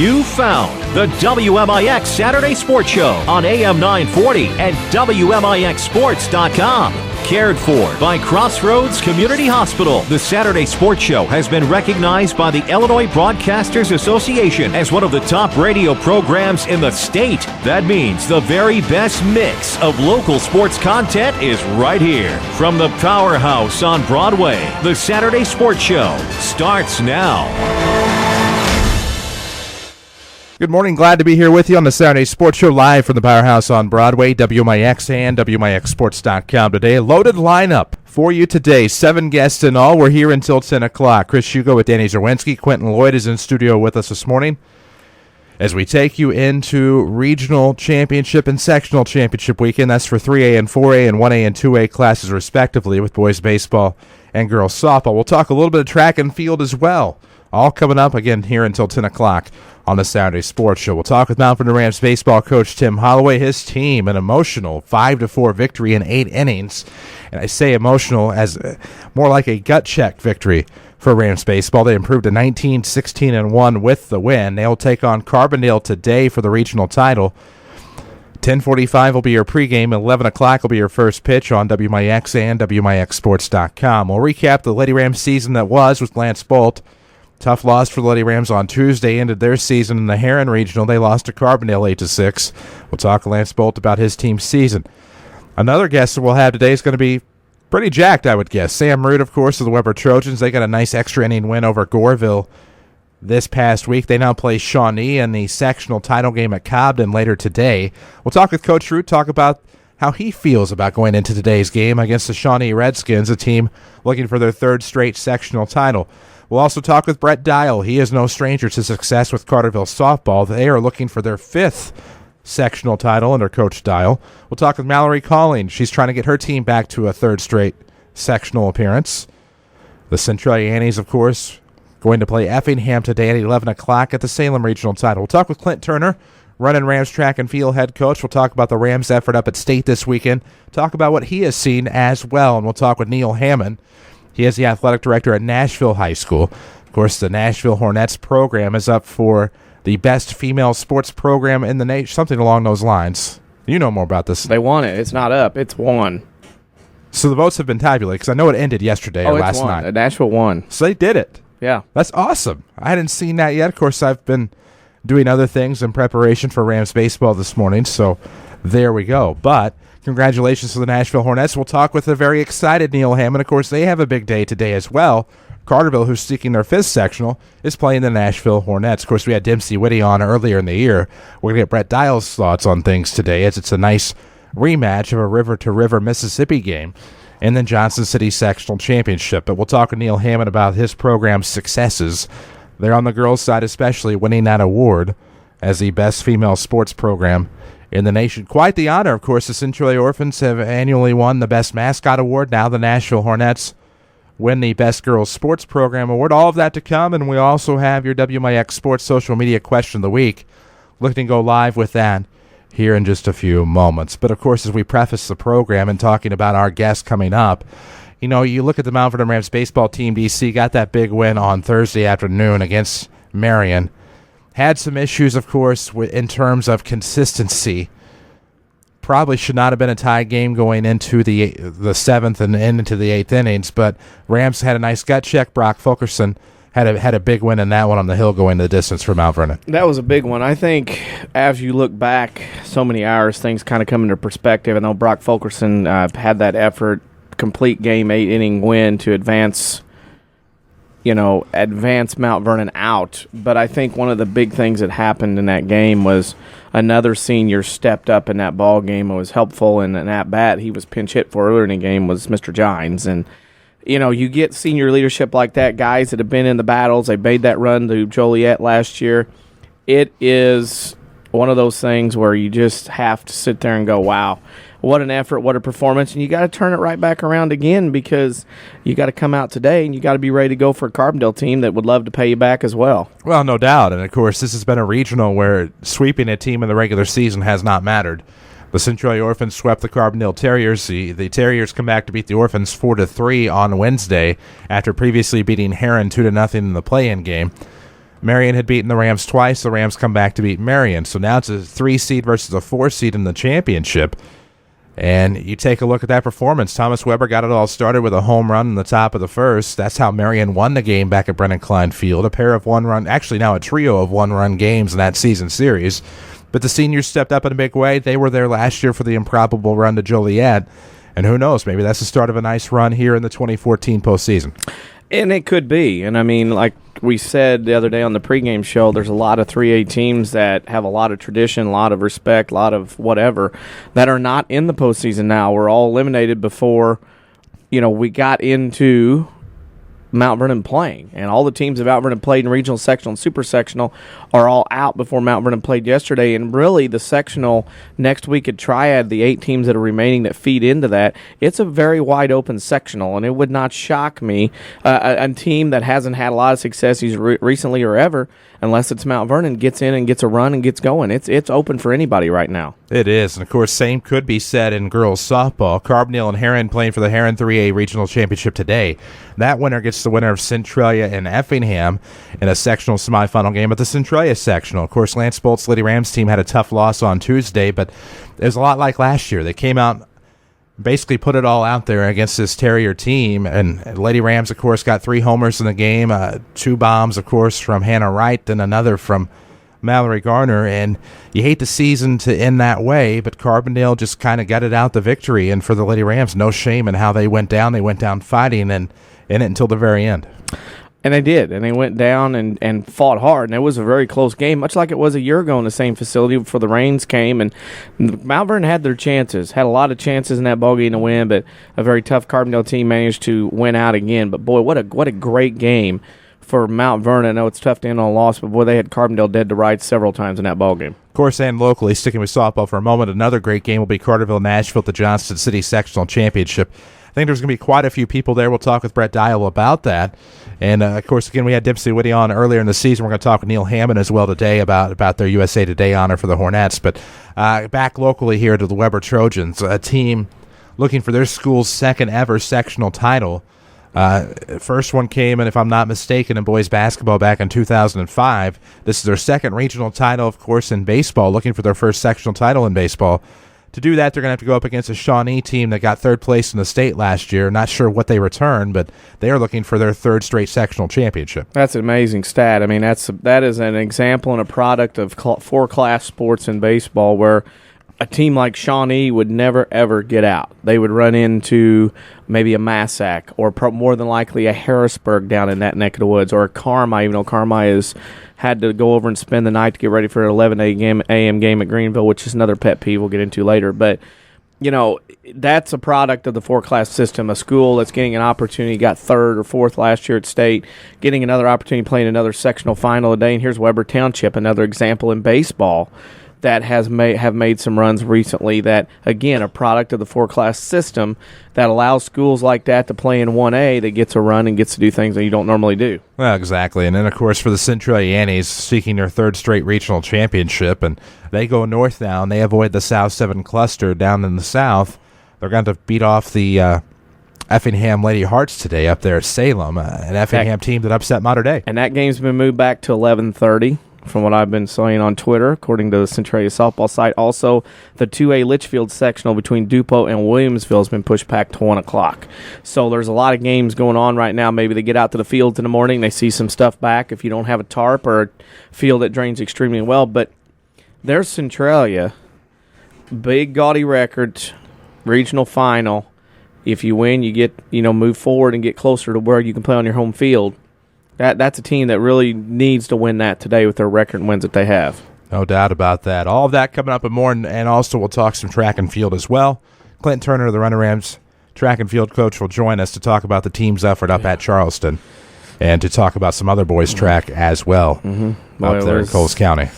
You found the WMIX Saturday Sports Show on AM 940 and WMIXSports.com. Cared for by Crossroads Community Hospital. The Saturday Sports Show has been recognized by the Illinois Broadcasters Association as one of the top radio programs in the state. That means the very best mix of local sports content is right here. From the powerhouse on Broadway, the Saturday Sports Show starts now. Good morning. Glad to be here with you on the Saturday Sports Show live from the Powerhouse on Broadway, WMIX and WMIXSports.com today. A loaded lineup for you today. 7 guests in all. We're here until 10 o'clock. Chris Hugo with Danny Zerwinski. Quentin Lloyd is in studio with us this morning as we take you into regional championship and sectional championship weekend. That's for 3A and 4A and 1A and 2A classes respectively with boys baseball and girls softball. We'll talk a little bit of track and field as well. All coming up again here until 10 o'clock on the Saturday Sports Show. We'll talk with Mount Vernon Rams baseball coach Tim Holloway. His team, an emotional 5-4 victory in 8 innings. And I say emotional as more like a gut-check victory for Rams baseball. They improved to 19-16-1 with the win. They'll take on Carbondale today for the regional title. 10:45 will be your pregame. 11 o'clock will be your first pitch on WMIX and WMIXSports.com. We'll recap the Lady Rams season that was with Lance Bolt. Tough loss for the Lady Rams on Tuesday. Ended their season in the Heron Regional. They lost to Carbondale 8-6. We'll talk to Lance Bolt about his team's season. Another guest that we'll have today is going to be pretty jacked, I would guess. Sam Root, of course, of the Weber Trojans. They got a nice extra inning win over Goreville this past week. They now play Shawnee in the sectional title game at Cobden later today. We'll talk with Coach Root, talk about how he feels about going into today's game against the Shawnee Redskins, a team looking for their 3rd straight sectional title. We'll also talk with Brett Dial. He is no stranger to success with Carterville softball. They are looking for their 5th sectional title under Coach Dial. We'll talk with Mallory Calling. She's trying to get her team back to a 3rd straight sectional appearance. The Centralia Annies, of course, going to play Effingham today at 11 o'clock at the Salem Regional title. We'll talk with Clint Turner, running Rams track and field head coach. We'll talk about the Rams' effort up at state this weekend. Talk about what he has seen as well. And we'll talk with Neil Hammond. He is the athletic director at Nashville High School. Of course, the Nashville Hornets program is up for the best female sports program in the nation, something along those lines. You know more about this. They won it. It's not up. It's won. So the votes have been tabulated because I know it ended yesterday or last night. Nashville won. So they did it. Yeah. That's awesome. I hadn't seen that yet. Of course, I've been doing other things in preparation for Rams baseball this morning, so there we go. But congratulations to the Nashville Hornets. We'll talk with a very excited Neil Hammond. Of course, they have a big day today as well. Carterville, who's seeking their 5th sectional, is playing the Nashville Hornets. Of course, we had Dempsey Whitty on earlier in the year. We're going to get Brett Dial's thoughts on things today, as it's a nice rematch of a river-to-river Mississippi game in the Johnson City Sectional Championship. But we'll talk with Neil Hammond about his program's successes. They're on the girls' side especially, winning that award as the best female sports program in the nation. Quite the honor, of course. The Centralia Orphans have annually won the Best Mascot Award. Now the Nashville Hornets win the Best Girls Sports Program Award. All of that to come, and we also have your WMIX Sports Social Media Question of the Week. Looking to go live with that here in just a few moments. But, of course, as we preface the program and talking about our guests coming up, you know, you look at the Mount Vernon Rams baseball team. DC got that big win on Thursday afternoon against Marion. Had some issues, of course, in terms of consistency. Probably should not have been a tied game going into the 7th and into the 8th innings, but Rams had a nice gut check. Brock Fulkerson had a big win in that one on the hill going the distance for Mount Vernon. That was a big one. I think as you look back so many hours, things kind of come into perspective. I know Brock Fulkerson had that effort, complete game, 8-inning win to advance Mount Vernon out. But I think one of the big things that happened in that game was another senior stepped up in that ball game and was helpful. And an at-bat he was pinch hit for earlier in the game was Mr. Gines. And, you get senior leadership like that, guys that have been in the battles. They made that run to Joliet last year. It is one of those things where you just have to sit there and go, wow, what an effort, what a performance. And you got to turn it right back around again because you got to come out today and you got to be ready to go for a Carbondale team that would love to pay you back as well. Well, no doubt. And, of course, this has been a regional where sweeping a team in the regular season has not mattered. The Centralia Orphans swept the Carbondale Terriers. The Terriers come back to beat the Orphans 4-3 on Wednesday after previously beating Heron 2-0 in the play-in game. Marion had beaten the Rams twice. The Rams come back to beat Marion. So now it's a 3 seed versus a 4 seed in the championship. And you take a look at that performance. Thomas Weber got it all started with a home run in the top of the first. That's how Marion won the game back at Brennan Klein Field. A pair of one-run, actually now a trio of one-run games in that season series. But the seniors stepped up in a big way. They were there last year for the improbable run to Joliet. And who knows, maybe that's the start of a nice run here in the 2014 postseason. And it could be. And, I mean, like we said the other day on the pregame show, there's a lot of 3A teams that have a lot of tradition, a lot of respect, a lot of whatever, that are not in the postseason now. We're all eliminated before, we got into Mount Vernon playing. And all the teams that Mount Vernon played in regional, sectional, and super sectional are all out before Mount Vernon played yesterday. And really, the sectional next week at Triad, the 8 teams that are remaining that feed into that, it's a very wide open sectional. And it would not shock me, a team that hasn't had a lot of success recently or ever, unless it's Mount Vernon, gets in and gets a run and gets going. It's open for anybody right now. It is. And, of course, same could be said in girls softball. Carbondale and Heron playing for the Heron 3A Regional Championship today. That winner gets the winner of Centralia and Effingham in a sectional semifinal game at the Centralia sectional. Of course, Lance Bolt's Lady Rams team had a tough loss on Tuesday, but it was a lot like last year. They came out, basically put it all out there against this Terrier team, and Lady Rams, of course, got 3 homers in the game, 2 bombs, of course, from Hannah Wright and another from Mallory Garner, and you hate the season to end that way, but Carbondale just kind of gutted out the victory, and for the Lady Rams, no shame in how they went down. They went down fighting and in it until the very end. And they did, and they went down and fought hard, and it was a very close game, much like it was a year ago in the same facility before the rains came, and Mount Vernon had their chances, had a lot of chances in that ballgame to win, but a very tough Carbondale team managed to win out again. But, boy, what a great game for Mount Vernon. I know it's tough to end on a loss, but, boy, they had Carbondale dead to rights several times in that ballgame. Of course, and locally, sticking with softball for a moment, another great game will be Carterville-Nashville at the Johnston City Sectional Championship. I think there's going to be quite a few people there. We'll talk with Brett Dial about that. And, of course, again, we had Dempsey Whitty on earlier in the season. We're going to talk with Neil Hammond as well today about their USA Today honor for the Hornets. But back locally here to the Weber Trojans, a team looking for their school's second ever sectional title. First one came, and if I'm not mistaken, in boys basketball back in 2005. This is their second regional title, of course, in baseball, looking for their first sectional title in baseball. To do that, they're going to have to go up against a Shawnee team that got 3rd place in the state last year. Not sure what they returned, but they are looking for their 3rd straight sectional championship. That's an amazing stat. I mean, that is an example and a product of 4-class sports in baseball where a team like Shawnee would never, ever get out. They would run into maybe a Massac or more than likely a Harrisburg down in that neck of the woods, or a Carmi, even though Carmi has had to go over and spend the night to get ready for an 11 a.m. game at Greenville, which is another pet peeve we'll get into later. But, that's a product of the 4-class system. A school that's getting an opportunity, got 3rd or 4th last year at state, getting another opportunity playing another sectional final today. And here's Weber Township, another example in baseball that have made some runs recently that, again, a product of the 4-class system that allows schools like that to play in 1A that gets a run and gets to do things that you don't normally do. Well, exactly. And then, of course, for the Centralia Yannies seeking their 3rd straight regional championship, and they go north now, and they avoid the South 7 cluster down in the south. They're going to beat off the Effingham Lady Hearts today up there at Salem, an Effingham team that upset Mater Dei. And that game's been moved back to 11:30. From what I've been seeing on Twitter, according to the Centralia softball site. Also, the 2A Litchfield sectional between Dupo and Williamsville has been pushed back to 1 o'clock. So there's a lot of games going on right now. Maybe they get out to the fields in the morning, they see some stuff back if you don't have a tarp or a field that drains extremely well. But there's Centralia, big gaudy record, regional final. If you win, you get move forward and get closer to where you can play on your home field. That's a team that really needs to win that today with their record and wins that they have. No doubt about that. All of that coming up and more, and also we'll talk some track and field as well. Clinton Turner, the Runner Rams track and field coach, will join us to talk about the team's effort up at Charleston and to talk about some other boys' track as well up there in Coles County.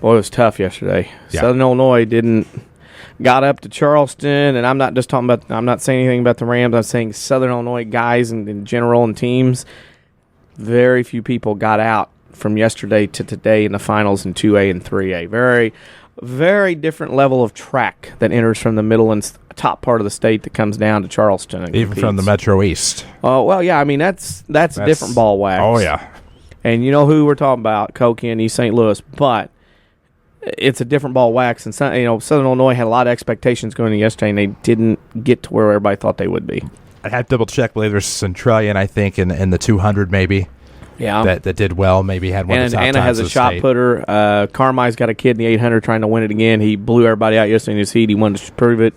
Boy, it was tough yesterday. Yeah. Southern Illinois got up to Charleston, and I'm not saying anything about the Rams. I'm saying Southern Illinois guys in general and teams. Very few people got out from yesterday to today in the finals in 2A and 3A. Very, very different level of track that enters from the middle and top part of the state that comes down to Charleston. And even competes from the Metro East. Oh, well, yeah. I mean, that's a different ball wax. Oh, yeah. And you know who we're talking about, Koke and East St. Louis, but it's a different ball wax. And Southern Illinois had a lot of expectations going into yesterday, and they didn't get to where everybody thought they would be. I had to double check. I believe there's Centralian, I think, in the 200 maybe. Yeah, that did well. Maybe had one of the top Anna times has a shot state. putter. Carmi's got a kid in the 800 trying to win it again. He blew everybody out yesterday in his heat. He wanted to prove it.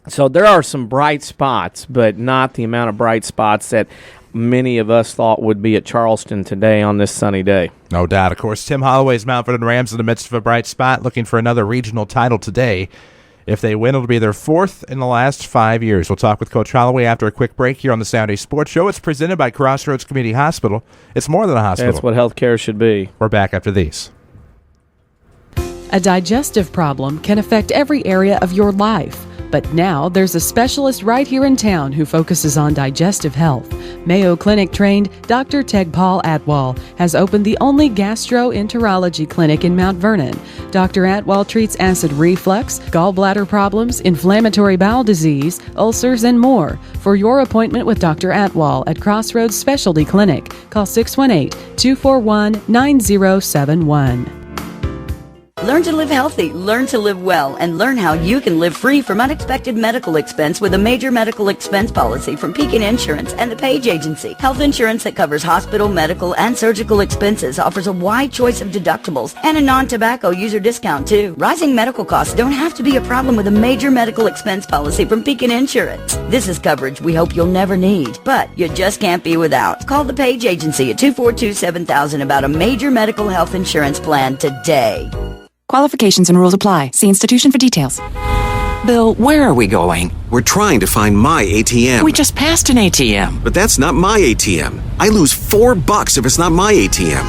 So there are some bright spots, but not the amount of bright spots that many of us thought would be at Charleston today on this sunny day. No doubt. Of course, Tim Holloway's Mount Vernon Rams in the midst of a bright spot, looking for another regional title today. If they win, it'll be their fourth in the last 5 years. We'll talk with Coach Holloway after a quick break here on the Saturday Sports Show. It's presented by Crossroads Community Hospital. It's more than a hospital. That's what healthcare should be. We're back after these. A digestive problem can affect every area of your life. But now there's a specialist right here in town who focuses on digestive health. Mayo Clinic trained Dr. Tegpaul Atwal has opened the only gastroenterology clinic in Mount Vernon. Dr. Atwal treats acid reflux, gallbladder problems, inflammatory bowel disease, ulcers, and more. For your appointment with Dr. Atwal at Crossroads Specialty Clinic, call 618-241-9071. Learn to live healthy, learn to live well, and learn how you can live free from unexpected medical expense with a major medical expense policy from Pekin Insurance and the Page Agency. Health insurance that covers hospital, medical, and surgical expenses offers a wide choice of deductibles and a non-tobacco user discount too. Rising medical costs don't have to be a problem with a major medical expense policy from Pekin Insurance. This is coverage we hope you'll never need, but you just can't be without. Call the Page Agency at 242-7000 about a major medical health insurance plan today. Qualifications and rules apply. See institution for details. Bill, where are we going? We're trying to find my ATM. We just passed an ATM. But that's not my ATM. I lose $4 if it's not my ATM.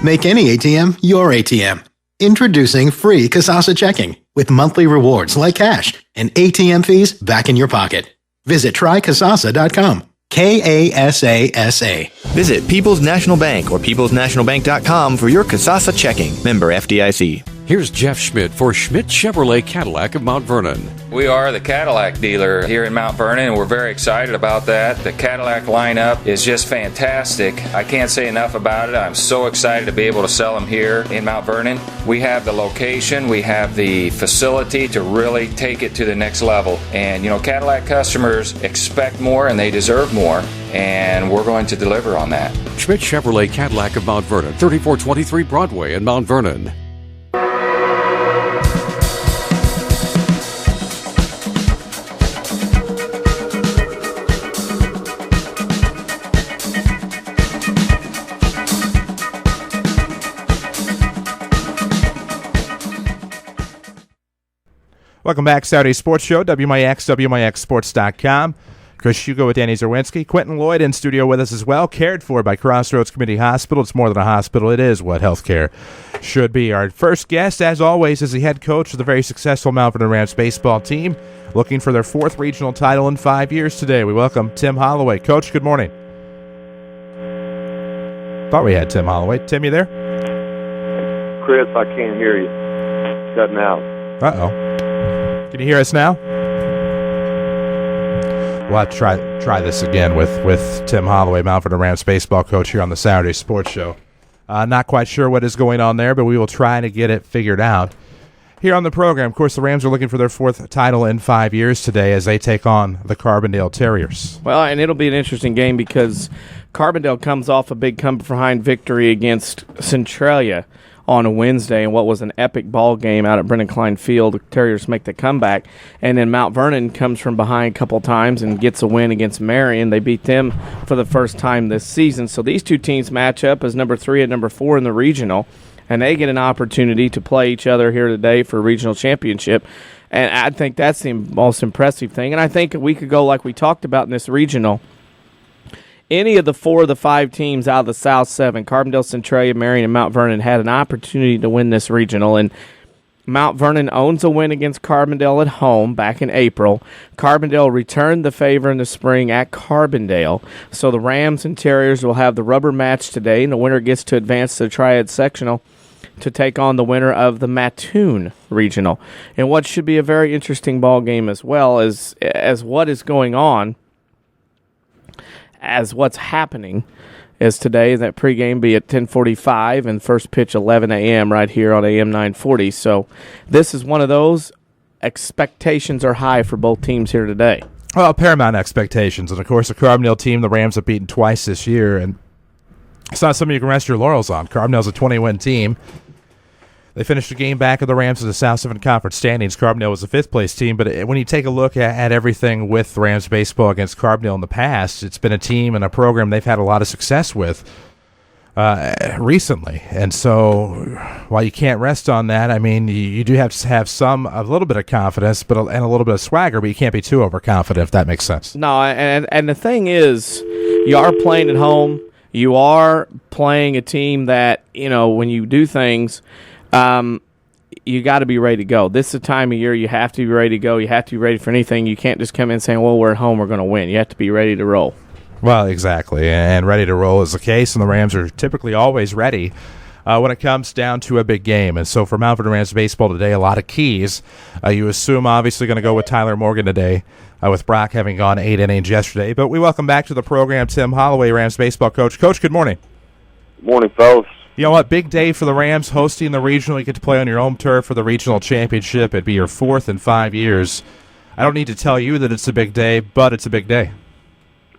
Make any ATM your ATM. Introducing free Kasasa Checking with monthly rewards like cash and ATM fees back in your pocket. Visit trykasasa.com. KASASA. Visit People's National Bank or peoplesnationalbank.com for your Kasasa checking. Member FDIC. Here's Jeff Schmidt for Schmidt Chevrolet Cadillac of Mount Vernon. We are the Cadillac dealer here in Mount Vernon, and we're very excited about that. The Cadillac lineup is just fantastic. I can't say enough about it. I'm so excited to be able to sell them here in Mount Vernon. We have the location, we have the facility to really take it to the next level. And, Cadillac customers expect more and they deserve more, and we're going to deliver on that. Schmidt Chevrolet Cadillac of Mount Vernon, 3423 Broadway in Mount Vernon. Welcome back, Saturday Sports Show, WMIX, WMIXSports.com. Chris Hugo with Danny Zerwinski. Quentin Lloyd in studio with us as well, cared for by Crossroads Community Hospital. It's more than a hospital. It is what healthcare should be. Our first guest, as always, is the head coach of the very successful Mount Vernon Rams baseball team, looking for their fourth regional title in 5 years today. We welcome Tim Holloway. Coach, good morning. Thought we had Tim Holloway. Tim, you there? Chris, I can't hear you. Shutting out. Uh-oh. Can you hear us now? We'll have to try this again with Tim Holloway, Mount Vernon Rams baseball coach here on the Saturday Sports Show. Not quite sure what is going on there, but we will try to get it figured out. Here on the program, of course, the Rams are looking for their fourth title in 5 years today as they take on the Carbondale Terriers. Well, and it'll be an interesting game because Carbondale comes off a big come-behind victory against Centralia on a Wednesday, and what was an epic ball game out at Brennan Klein Field. The Terriers make the comeback, and then Mount Vernon comes from behind a couple times and gets a win against Marion. They beat them for the first time this season. So these two teams match up as number 3 and number 4 in the regional, and they get an opportunity to play each other here today for a regional championship. And I think that's the most impressive thing. And I think a week ago, like we talked about in this regional, any of the 4 of the 5 teams out of the South 7, Carbondale, Centralia, Marion, and Mount Vernon, had an opportunity to win this regional. And Mount Vernon owns a win against Carbondale at home back in April. Carbondale returned the favor in the spring at Carbondale. So the Rams and Terriers will have the rubber match today, and the winner gets to advance to the Triad Sectional to take on the winner of the Mattoon Regional. And what should be a very interesting ball game as well as what is going on, as what's happening, is today. That pregame be at 10:45 and first pitch 11 a.m. right here on AM 940. So this is one of those. Expectations are high for both teams here today. Well, paramount expectations. And, of course, the Carbondale team the Rams have beaten twice this year, and it's not something you can rest your laurels on. Carbondale's a 20-win team. They finished a game back of the Rams in the South 7 Conference standings. Carbondale was the fifth-place team, but when you take a look at everything with Rams baseball against Carbondale in the past, it's been a team and a program they've had a lot of success with recently. And so while you can't rest on that, I mean, you do have to have a little bit of confidence and a little bit of swagger, but you can't be too overconfident, if that makes sense. No, and the thing is, you are playing at home. You are playing a team that, when you do things, you got to be ready to go. This is the time of year you have to be ready to go. You have to be ready for anything. You can't just come in saying, well, we're at home, we're going to win. You have to be ready to roll. Well, exactly, and ready to roll is the case, and the Rams are typically always ready when it comes down to a big game. And so for Mount Vernon Rams baseball today, a lot of keys. You assume obviously going to go with Tyler Morgan today, with Brock having gone 8 innings yesterday. But we welcome back to the program Tim Holloway, Rams baseball coach. Coach, good morning. Good morning, fellas. You know what? Big day for the Rams, hosting the regional. You get to play on your home turf for the regional championship. It'd be your 4th in 5 years. I don't need to tell you that it's a big day, but it's a big day.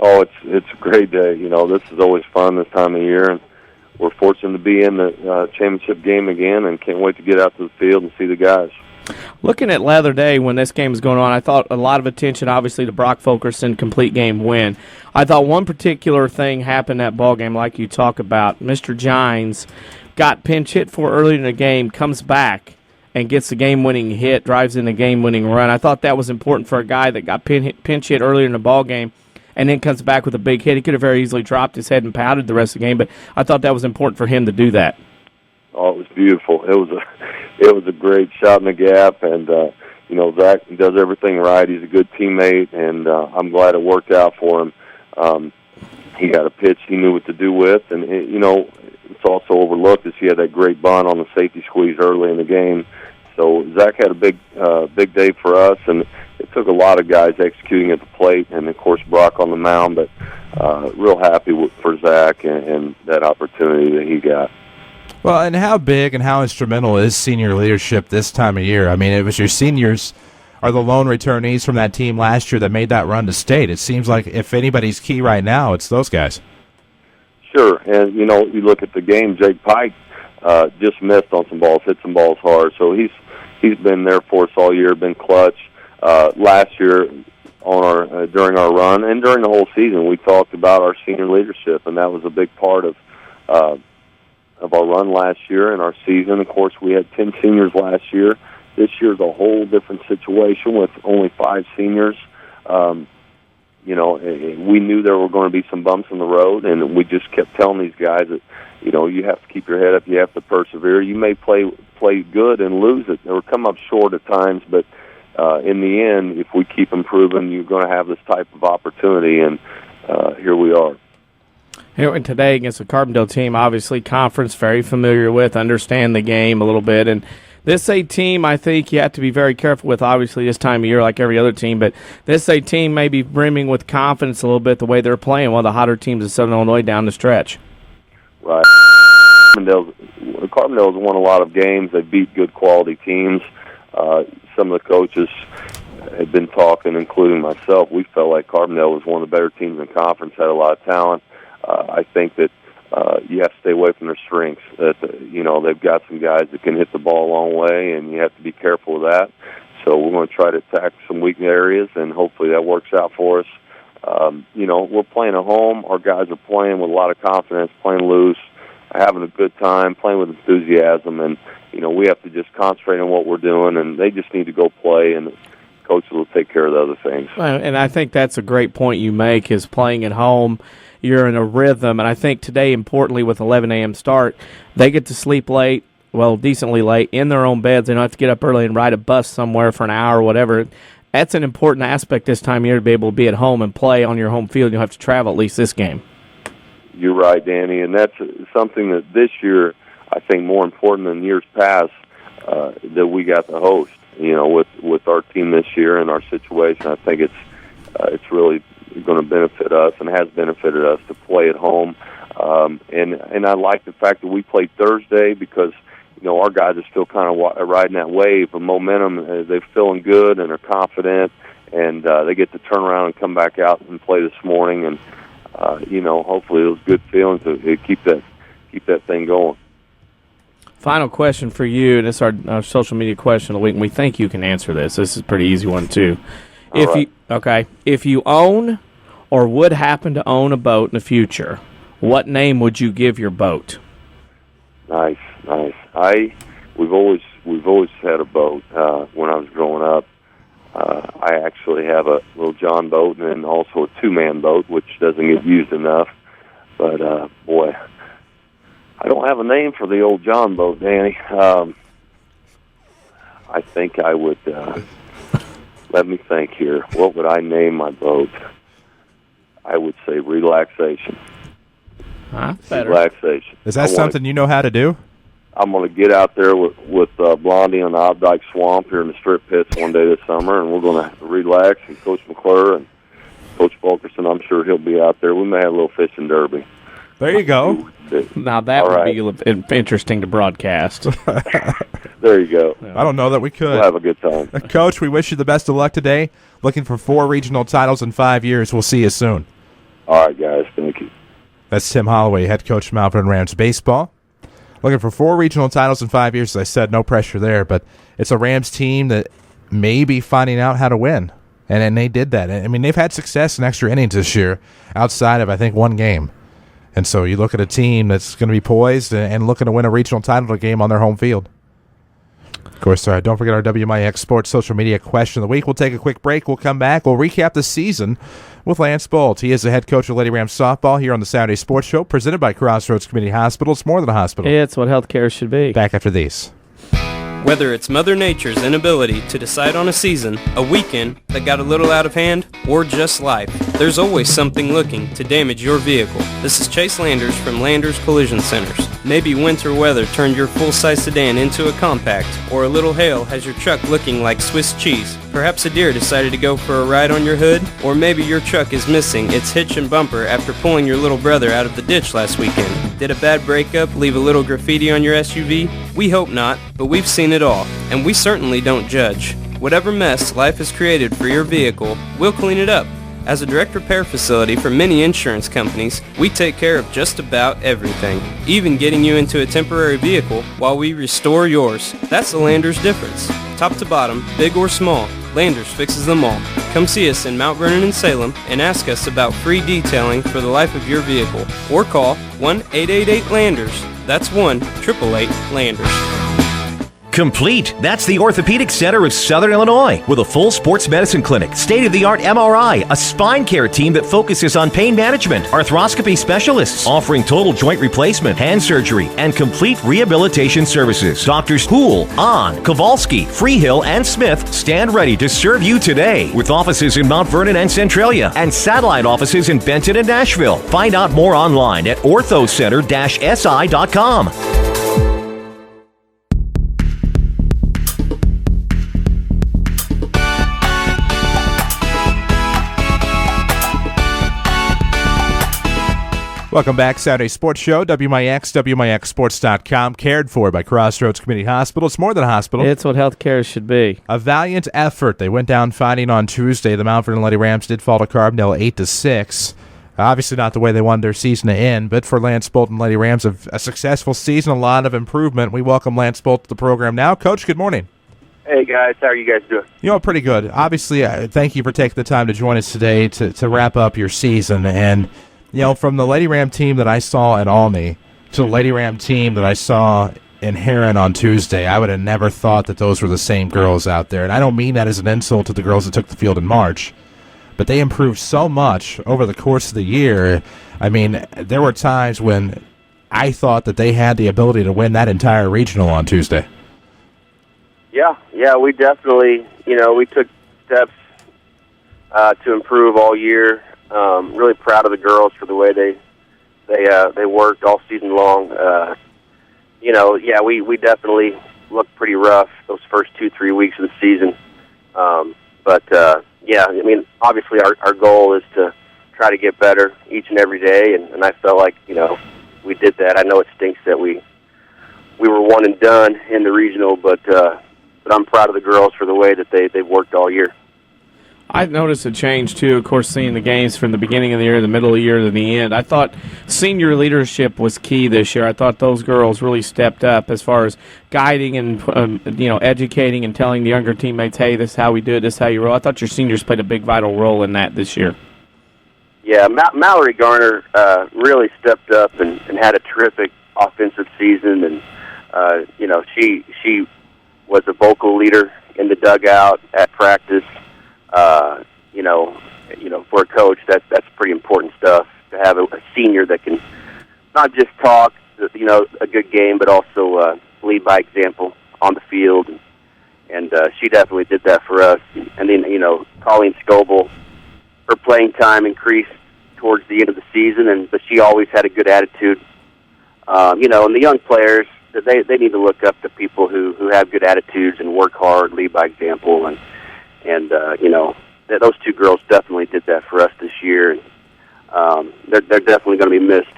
Oh, it's a great day. This is always fun this time of year, and we're fortunate to be in the championship game again, and can't wait to get out to the field and see the guys. Looking at Leather Day when this game was going on, I thought a lot of attention, obviously, to Brock Fulkerson complete game win. I thought one particular thing happened in that ball game, like you talk about. Mr. Gines got pinch hit for early in the game, comes back and gets the game-winning hit, drives in the game-winning run. I thought that was important for a guy that got pinch hit earlier in the ball game and then comes back with a big hit. He could have very easily dropped his head and pouted the rest of the game, but I thought that was important for him to do that. Oh, it was beautiful. It was a great shot in the gap, and Zach does everything right. He's a good teammate, and I'm glad it worked out for him. He got a pitch he knew what to do with, and it's also overlooked is he had that great bunt on the safety squeeze early in the game. So Zach had a big day for us, and it took a lot of guys executing at the plate, and of course Brock on the mound. But real happy for Zach and that opportunity that he got. Well, and how big and how instrumental is senior leadership this time of year? I mean, it was your seniors are the lone returnees from that team last year that made that run to state. It seems like if anybody's key right now, it's those guys. Sure, and you look at the game, Jake Pike just missed on some balls, hit some balls hard. So he's been there for us all year, been clutch. Last year on during our run and during the whole season, we talked about our senior leadership, and that was a big part of our run last year and our season. Of course, we had 10 seniors last year. This year's a whole different situation with only 5 seniors. We knew there were going to be some bumps in the road, and we just kept telling these guys that, you have to keep your head up, you have to persevere. You may play good and lose it or come up short at times, but in the end, if we keep improving, you're going to have this type of opportunity, and here we are. And today against the Carbondale team, obviously conference very familiar with, understand the game a little bit. And this a team I think you have to be very careful with, obviously, this time of year like every other team. But this a team may be brimming with confidence a little bit the way they're playing, one of the hotter teams in Southern Illinois down the stretch. Right. Carbondale's won a lot of games. They beat good quality teams. Some of the coaches had been talking, including myself. We felt like Carbondale was one of the better teams in conference, had a lot of talent. I think that you have to stay away from their strengths. That they've got some guys that can hit the ball a long way, and you have to be careful with that. So we're going to try to attack some weak areas, and hopefully that works out for us. We're playing at home. Our guys are playing with a lot of confidence, playing loose, having a good time, playing with enthusiasm, and we have to just concentrate on what we're doing, and they just need to go play, and coaches will take care of the other things. And I think that's a great point you make, is playing at home. You're in a rhythm, and I think today, importantly, with 11 a.m. start, they get to sleep late, well, decently late, in their own beds. They don't have to get up early and ride a bus somewhere for an hour or whatever. That's an important aspect this time of year, to be able to be at home and play on your home field. You don't have to travel at least this game. You're right, Danny, and that's something that this year I think more important than years past that we got to host. With our team this year and our situation, I think it's really going to benefit us and has benefited us to play at home. And I like the fact that we played Thursday because, our guys are still kind of riding that wave of momentum. They're feeling good and are confident, and they get to turn around and come back out and play this morning. And, hopefully those good feelings keep that thing going. Final question for you, and it's our social media question of the week, and we think you can answer this. This is a pretty easy one, too. If you own or would happen to own a boat in the future, what name would you give your boat? Nice. We've always had a boat. When I was growing up, I actually have a little John boat and then also a two-man boat, which doesn't get used enough. But boy, I don't have a name for the old John boat, Danny. I think I would. Let me think here. What would I name my boat? I would say Relaxation. Better. Relaxation. Is that something you know how to do? I'm going to get out there with Blondie on the Obdike Swamp here in the strip pits one day this summer, and we're going to relax. And Coach McClure and Coach Fulkerson, I'm sure he'll be out there. We may have a little fishing derby. There you go. Now that would be interesting to broadcast. There you go. I don't know that we could. We'll have a good time. Coach, we wish you the best of luck today. Looking for 4 regional titles in 5 years. We'll see you soon. All right, guys. Thank you. That's Tim Holloway, head coach of Mount Vernon Rams baseball. Looking for 4 regional titles in 5 years. As I said, no pressure there, but it's a Rams team that may be finding out how to win, and they did that. I mean, they've had success in extra innings this year outside of, I think, 1 game. And so you look at a team that's going to be poised and looking to win a regional title game on their home field. Of course, don't forget our WMIX Sports social media question of the week. We'll take a quick break. We'll come back. We'll recap the season with Lance Bolt. He is the head coach of Lady Rams softball here on the Saturday Sports Show, presented by Crossroads Community Hospital. It's more than a hospital. It's what healthcare should be. Back after these. Whether it's Mother Nature's inability to decide on a season, a weekend that got a little out of hand, or just life, there's always something looking to damage your vehicle. This is Chase Landers from Landers Collision Centers. Maybe winter weather turned your full-size sedan into a compact, or a little hail has your truck looking like Swiss cheese. Perhaps a deer decided to go for a ride on your hood, or maybe your truck is missing its hitch and bumper after pulling your little brother out of the ditch last weekend. Did a bad breakup leave a little graffiti on your SUV? We hope not, but we've seen it all, and we certainly don't judge. Whatever mess life has created for your vehicle, we'll clean it up. As a direct repair facility for many insurance companies, we take care of just about everything, even getting you into a temporary vehicle while we restore yours. That's the Landers difference. Top to bottom, big or small, Landers fixes them all. Come see us in Mount Vernon and Salem and ask us about free detailing for the life of your vehicle. Or call 1-888-LANDERS. That's 1-888-LANDERS. Complete. That's the Orthopedic Center of Southern Illinois with a full sports medicine clinic, state-of-the-art MRI, a spine care team that focuses on pain management, arthroscopy specialists offering total joint replacement, hand surgery, and complete rehabilitation services. Doctors Poole, Ahn, Kowalski, Freehill, and Smith stand ready to serve you today with offices in Mount Vernon and Centralia and satellite offices in Benton and Nashville. Find out more online at orthocenter-si.com. Welcome back, Saturday Sports Show, WMIX, WMIXSports.com, cared for by Crossroads Community Hospital. It's more than a hospital. It's what healthcare should be. A valiant effort. They went down fighting on Tuesday. The Mount Vernon Lady Rams did fall to Carbondale 8-6. Obviously not the way they wanted their season to end, but for Lance Bolt and Lady Rams, a successful season, a lot of improvement. We welcome Lance Bolt to the program now. Coach, good morning. Hey, guys. How are you guys doing? Pretty good. Obviously, thank you for taking the time to join us today to wrap up your season. And from the Lady Ram team that I saw at Olney to the Lady Ram team that I saw in Heron on Tuesday, I would have never thought that those were the same girls out there. And I don't mean that as an insult to the girls that took the field in March, but they improved so much over the course of the year. I mean, there were times when I thought that they had the ability to win that entire regional on Tuesday. Yeah, we definitely, we took steps to improve all year. Really proud of the girls for the way they worked all season long. We definitely looked pretty rough those first 2-3 weeks of the season. Obviously our goal is to try to get better each and every day, and I felt like, we did that. I know it stinks that we were one and done in the regional, but I'm proud of the girls for the way that they've worked all year. I noticed a change, too, of course, seeing the games from the beginning of the year, the middle of the year, to the end. I thought senior leadership was key this year. I thought those girls really stepped up as far as guiding and, educating and telling the younger teammates, hey, this is how we do it, this is how you roll. I thought your seniors played a big, vital role in that this year. Yeah, Mallory Garner really stepped up and had a terrific offensive season, and, she was a vocal leader in the dugout at practice. For a coach, that's pretty important stuff, to have a senior that can not just talk, a good game, but also lead by example on the field. And she definitely did that for us. And then, Colleen Scoble, her playing time increased towards the end of the season, but she always had a good attitude. And the young players, they need to look up to people who have good attitudes and work hard, lead by example, and those two girls definitely did that for us this year. They're definitely going to be missed.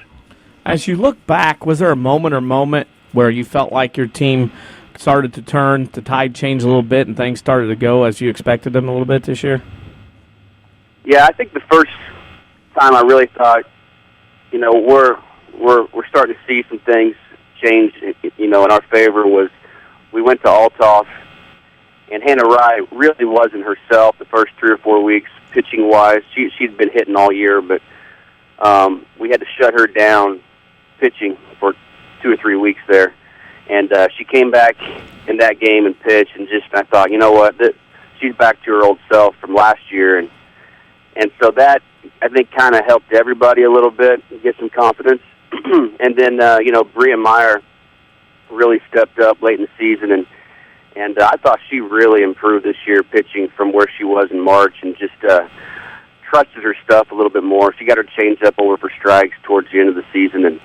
As you look back, was there a moment where you felt like your team started to turn, the tide changed a little bit, and things started to go as you expected them a little bit this year? Yeah, I think the first time I really thought, we're starting to see some things change, in our favor was we went to Althoff. And Hannah Rye really wasn't herself the first 3 or 4 weeks, pitching-wise. She'd been hitting all year, but we had to shut her down pitching for 2 or 3 weeks there. And she came back in that game and pitched, and I thought, you know what, she's back to her old self from last year. And so that, I think, kind of helped everybody a little bit get some confidence. And then, Bria Meyer really stepped up late in the season, and I thought she really improved this year pitching from where she was in March, and just trusted her stuff a little bit more. She got her change up over for strikes towards the end of the season, and,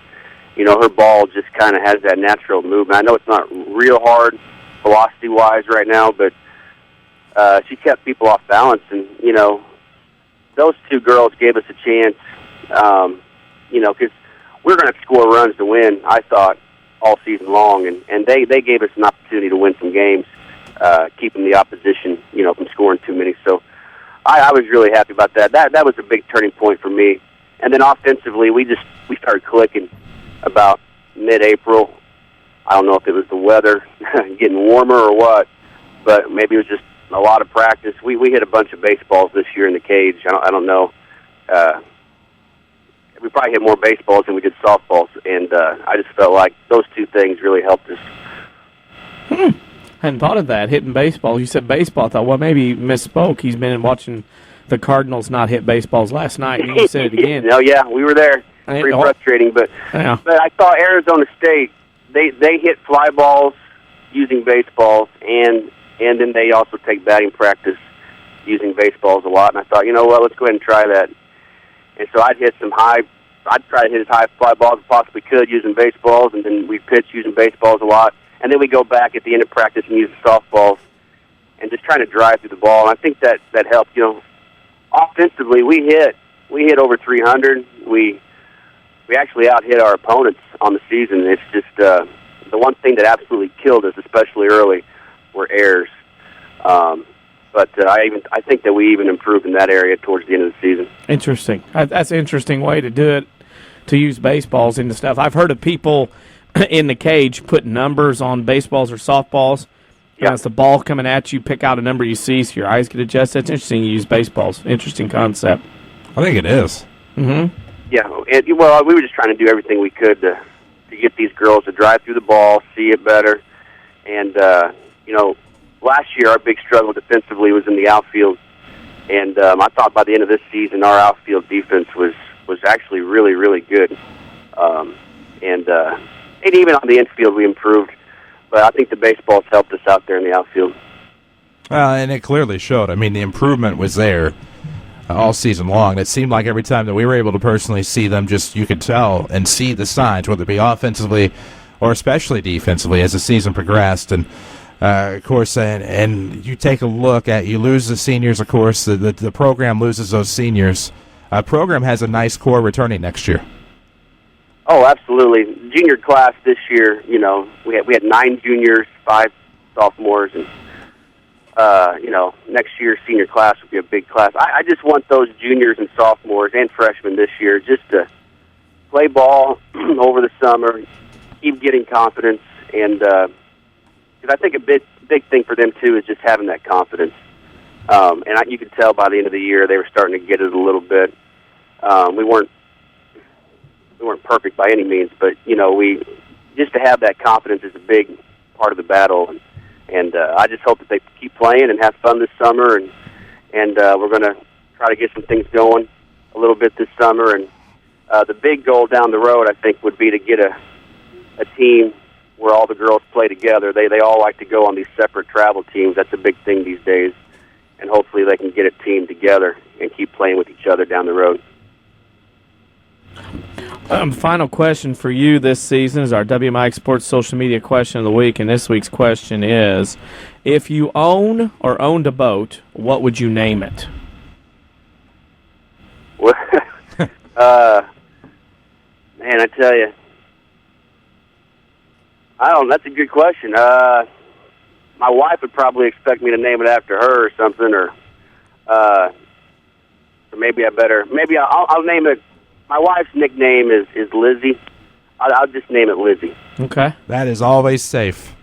her ball just kind of has that natural movement. I know it's not real hard velocity-wise right now, but she kept people off balance, and, those two girls gave us a chance, because we were going to score runs to win, I thought, all season long, and they gave us an opportunity to win some games, keeping the opposition, from scoring too many. So I was really happy about that. That was a big turning point for me. And then offensively, we started clicking about mid-April. I don't know if it was the weather getting warmer or what, but maybe it was just a lot of practice. We hit a bunch of baseballs this year in the cage. I don't know. We probably hit more baseballs than we did softballs, and I just felt like those two things really helped us. Hadn't thought of that, hitting baseball. You said baseball. I thought, well, maybe he misspoke. He's been watching the Cardinals not hit baseballs last night, and you said it again. No, yeah, we were there. Pretty frustrating, but I saw Arizona State, they hit fly balls using baseballs, and then they also take batting practice using baseballs a lot, and I thought, you know what, let's go ahead and try that. And so I'd try to hit as high fly balls as possibly could using baseballs, and then we'd pitch using baseballs a lot. And then we go back at the end of practice and use the softballs and just trying to drive through the ball. And I think that helped. Offensively, we hit over 300. We actually out-hit our opponents on the season. It's just the one thing that absolutely killed us, especially early, were errors. But I think that we even improved in that area towards the end of the season. Interesting. That's an interesting way to do it, to use baseballs into stuff. I've heard of people in the cage put numbers on baseballs or softballs. Yeah. As the ball coming at you, pick out a number you see so your eyes get adjusted. It's interesting you use baseballs. Interesting concept. I think it is. Mm-hmm. Yeah, and, we were just trying to do everything we could to get these girls to drive through the ball, see it better. And, last year our big struggle defensively was in the outfield. And I thought by the end of this season our outfield defense was actually really, really good. And even on the infield we improved. But I think the baseballs helped us out there in the outfield. Well, and it clearly showed. I mean, the improvement was there all season long. It seemed like every time that we were able to personally see them, you could tell and see the signs, whether it be offensively or especially defensively as the season progressed. And, of course, and you take a look at, you lose the seniors, of course, the program loses those seniors program has a nice core returning next year. Oh, absolutely. Junior class this year, we had 9 juniors, 5 sophomores, and next year's senior class will be a big class. I just want those juniors and sophomores and freshmen this year just to play ball over the summer, keep getting confidence, and because I think a big thing for them too is just having that confidence. You could tell by the end of the year they were starting to get it a little bit. We weren't perfect by any means, but we just to have that confidence is a big part of the battle. And I just hope that they keep playing and have fun this summer, and we're going to try to get some things going a little bit this summer. And the big goal down the road, I think, would be to get a team where all the girls play together. They all like to go on these separate travel teams. That's a big thing these days. And hopefully they can get a team together and keep playing with each other down the road. Final question for you this season is our WMIX Sports Social Media Question of the Week, and this week's question is, if you owned a boat, what would you name it? Man, I tell you, that's a good question. My wife would probably expect me to name it after her or something, or maybe I'll name it. My wife's nickname is Lizzie. I'll just name it Lizzie. Okay. That is always safe.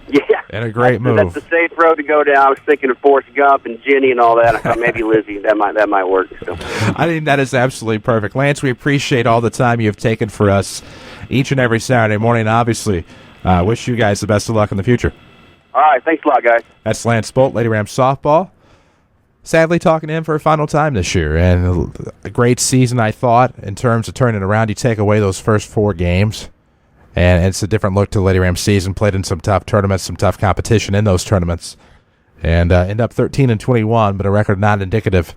Yeah. And a great move. That's the safe road to go down. I was thinking of Forrest Gump and Jenny and all that. I thought maybe Lizzie, that might work. So. I think that is absolutely perfect. Lance, we appreciate all the time you've taken for us each and every Saturday morning. Obviously, wish you guys the best of luck in the future. All right. Thanks a lot, guys. That's Lance Bolt, Lady Rams softball. Sadly, talking to him for a final time this year, and a great season, I thought, in terms of turning around. You take away those first 4 games, and it's a different look to Lady Rams season. Played in some tough tournaments, some tough competition in those tournaments, and end up 13-21, but a record not indicative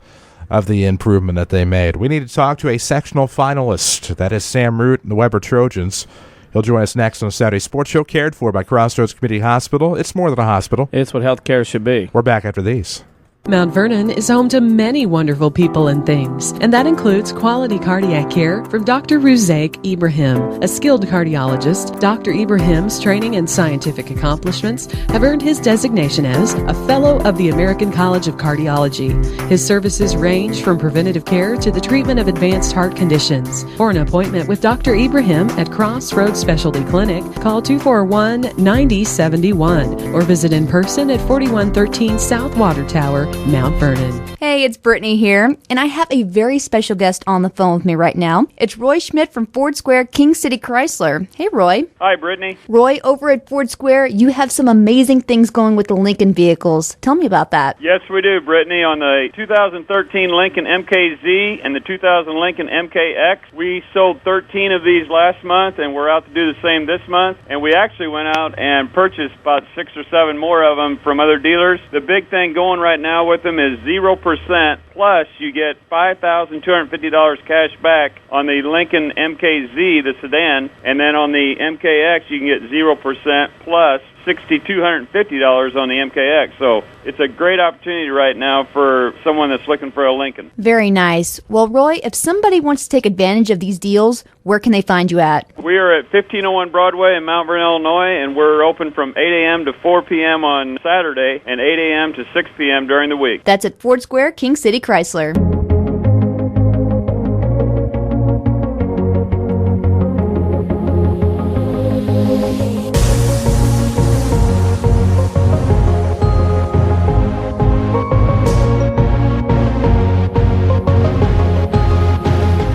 of the improvement that they made. We need to talk to a sectional finalist. That is Sam Root and the Weber Trojans. He'll join us next on the Saturday Sports Show, cared for by Crossroads Community Hospital. It's more than a hospital. It's what healthcare should be. We're back after these. Mount Vernon is home to many wonderful people and things, and that includes quality cardiac care from Dr. Ruzaik Ibrahim. A skilled cardiologist, Dr. Ibrahim's training and scientific accomplishments have earned his designation as a Fellow of the American College of Cardiology. His services range from preventative care to the treatment of advanced heart conditions. For an appointment with Dr. Ibrahim at Crossroads Specialty Clinic, call 241-9071 or visit in person at 4113 South Water Tower, Mount Vernon. Hey, it's Brittany here, and I have a very special guest on the phone with me right now. It's Roy Schmidt from Ford Square, King City Chrysler. Hey, Roy. Hi, Brittany. Roy, over at Ford Square, you have some amazing things going with the Lincoln vehicles. Tell me about that. Yes, we do, Brittany. On the 2013 Lincoln MKZ and the 2000 Lincoln MKX, we sold 13 of these last month, and we're out to do the same this month. And we actually went out and purchased about 6 or 7 more of them from other dealers. The big thing going right now with them is 0%, plus you get $5,250 cash back on the Lincoln MKZ, the sedan, and then on the MKX you can get 0% plus $6,250 on the MKX. So it's a great opportunity right now for someone that's looking for a Lincoln. Very nice. Well, Roy, if somebody wants to take advantage of these deals, where can they find you at? We are at 1501 Broadway in Mount Vernon, Illinois, and we're open from 8 a.m. to 4 p.m. on Saturday and 8 a.m. to 6 p.m. during the week. That's at Ford Square, King City Chrysler.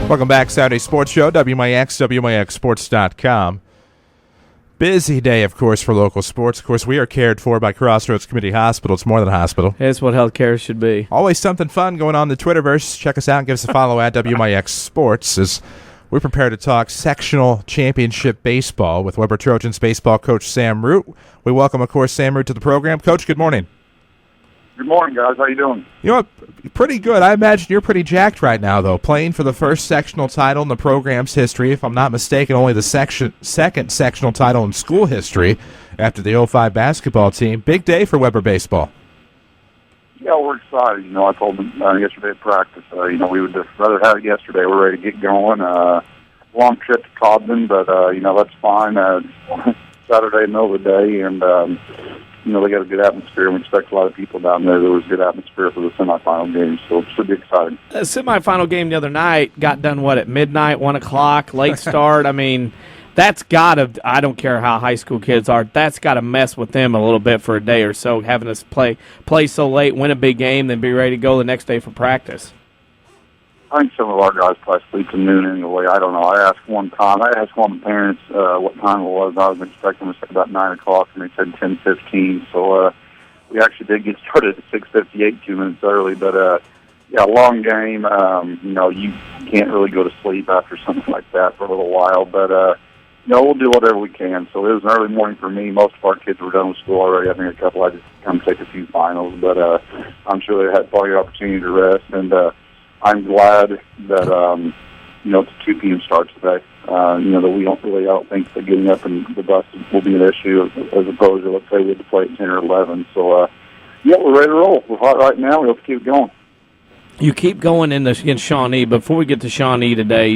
Welcome back, Saturday Sports Show, WMIX, WMIXSports.com. Busy day, of course, for local sports. Of course, we are cared for by Crossroads Community Hospital. It's more than a hospital. It's what healthcare should be. Always something fun going on in the Twitterverse. Check us out and give us a follow at WMIX Sports as we prepare to talk sectional championship baseball with Weber Trojans baseball coach Sam Root. We welcome, of course, Sam Root to the program. Coach, good morning. Good morning, guys. How you doing? You know what? Pretty good. I imagine you're pretty jacked right now, though, playing for the first sectional title in the program's history. If I'm not mistaken, only the second sectional title in school history after the 05 basketball team. Big day for Weber baseball. Yeah, we're excited. I told them yesterday at practice, we would just rather have it yesterday. We're ready to get going. Long trip to Cobden, but, that's fine. Saturday, middle of the day, and, they got a good atmosphere, and we expect a lot of people down there. There was a good atmosphere for the semifinal game, so it should be exciting. The semifinal game the other night got done, at midnight, 1 o'clock, late start? I mean, that's got to, I don't care how high school kids are, that's got to mess with them a little bit for a day or so, having us play so late, win a big game, then be ready to go the next day for practice. I think some of our guys probably sleep to noon anyway. I don't know. I asked one of the parents what time it was. I was expecting them to say about 9 o'clock, and they said 10:15. So we actually did get started at 6:58, 2 minutes early. But, long game. You can't really go to sleep after something like that for a little while. But, we'll do whatever we can. So it was an early morning for me. Most of our kids were done with school already. I think a couple had to come take a few finals. But I'm sure they had plenty of opportunity to rest. And I'm glad that, it's 2 p.m. starts today. That I don't think that getting up and the bus will be an issue as opposed to, let's say, we had to play at 10 or 11. So, we're ready to roll. We're hot right now. We have to keep going. You keep going against Shawnee. Before we get to Shawnee today,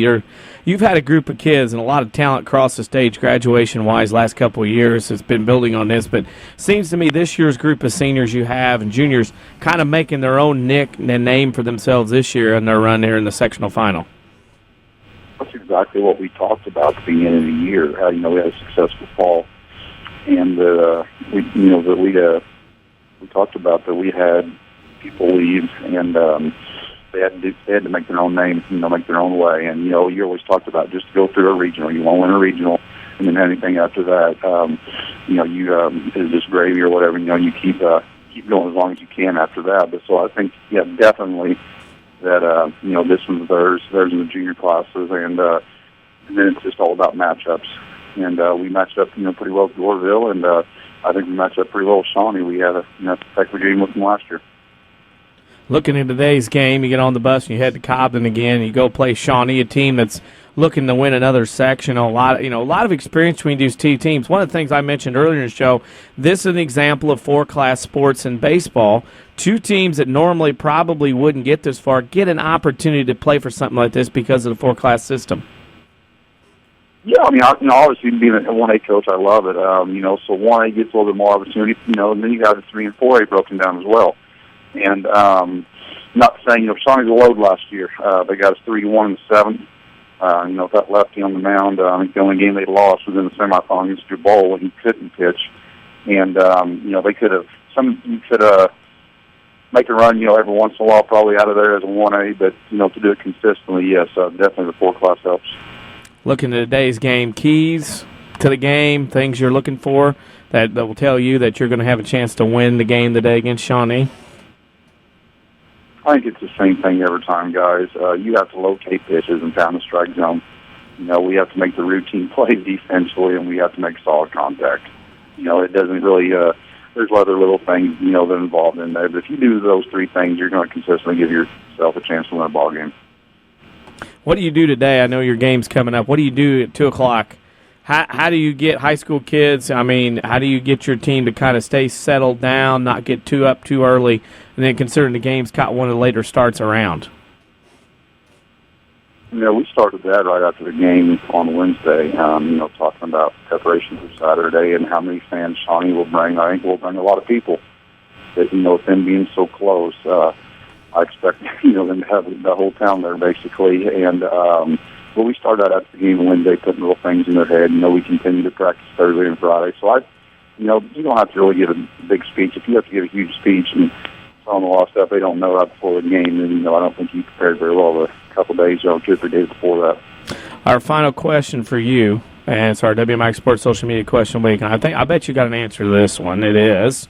you've had a group of kids and a lot of talent across the stage, graduation-wise, last couple of years. It's been building on this, but seems to me this year's group of seniors you have and juniors kind of making their own nick and name for themselves this year in their run here in the sectional final. That's exactly what we talked about at the beginning of the year. We had a successful fall, and we talked about that we had people leave and. They had to make their own name, make their own way. And, you always talked about just go through a regional. You won't win a regional, and then anything after that, is just gravy or whatever. You keep going as long as you can after that. But so I think, definitely that, this one's theirs in the junior classes. And then it's just all about matchups. And we matched up, pretty well with Dorville, and I think we matched up pretty well with Shawnee. We had a spectacular game with them last year. Looking at today's game, you get on the bus and you head to Cobden again. And you go play Shawnee, a team that's looking to win another section. A lot of experience between these two teams. One of the things I mentioned earlier in the show, this is an example of 4-class sports in baseball. 2 teams that normally probably wouldn't get this far get an opportunity to play for something like this because of the 4-class system. Yeah, obviously being a 1A coach, I love it. So 1A gets a little bit more opportunity, and then you have the 3 and 4A broken down as well. And not saying, Shawnee's a load last year. They got us 3-1 in the 7th. With that lefty on the mound, I think the only game they lost was in the semifinal against Dubois when he couldn't pitch. And, they could have, make a run, every once in a while probably out of there as a 1A, but, to do it consistently, yes, definitely the 4-class helps. Looking at today's game, keys to the game, things you're looking for that will tell you that you're going to have a chance to win the game today against Shawnee? I think it's the same thing every time, guys. You have to locate pitches and pound the strike zone. We have to make the routine play defensively, and we have to make solid contact. It doesn't really, there's other little things, that are involved in there. But if you do those 3 things, you're going to consistently give yourself a chance to win a ball game. What do you do today? I know your game's coming up. What do you do at 2 o'clock? How do you get high school kids, how do you get your team to kind of stay settled down, not get up too early, and then considering the game's caught one of the later starts around? We started that right after the game on Wednesday, talking about preparation for Saturday and how many fans Shawnee will bring. I think we'll bring a lot of people. But, with them being so close, I expect, them to have the whole town there, basically. And, we started out after the game on Wednesday, putting little things in their head. We continue to practice Thursday and Friday. So you don't have to really give a big speech. If you have to give a huge speech and tell them a lot of stuff they don't know right before the game, then, I don't think you prepared very well the couple days, 2 or 3 days before that. Our final question for you, and it's our WMIX Sports Social Media Question Week, and I bet you got an answer to this one. It is,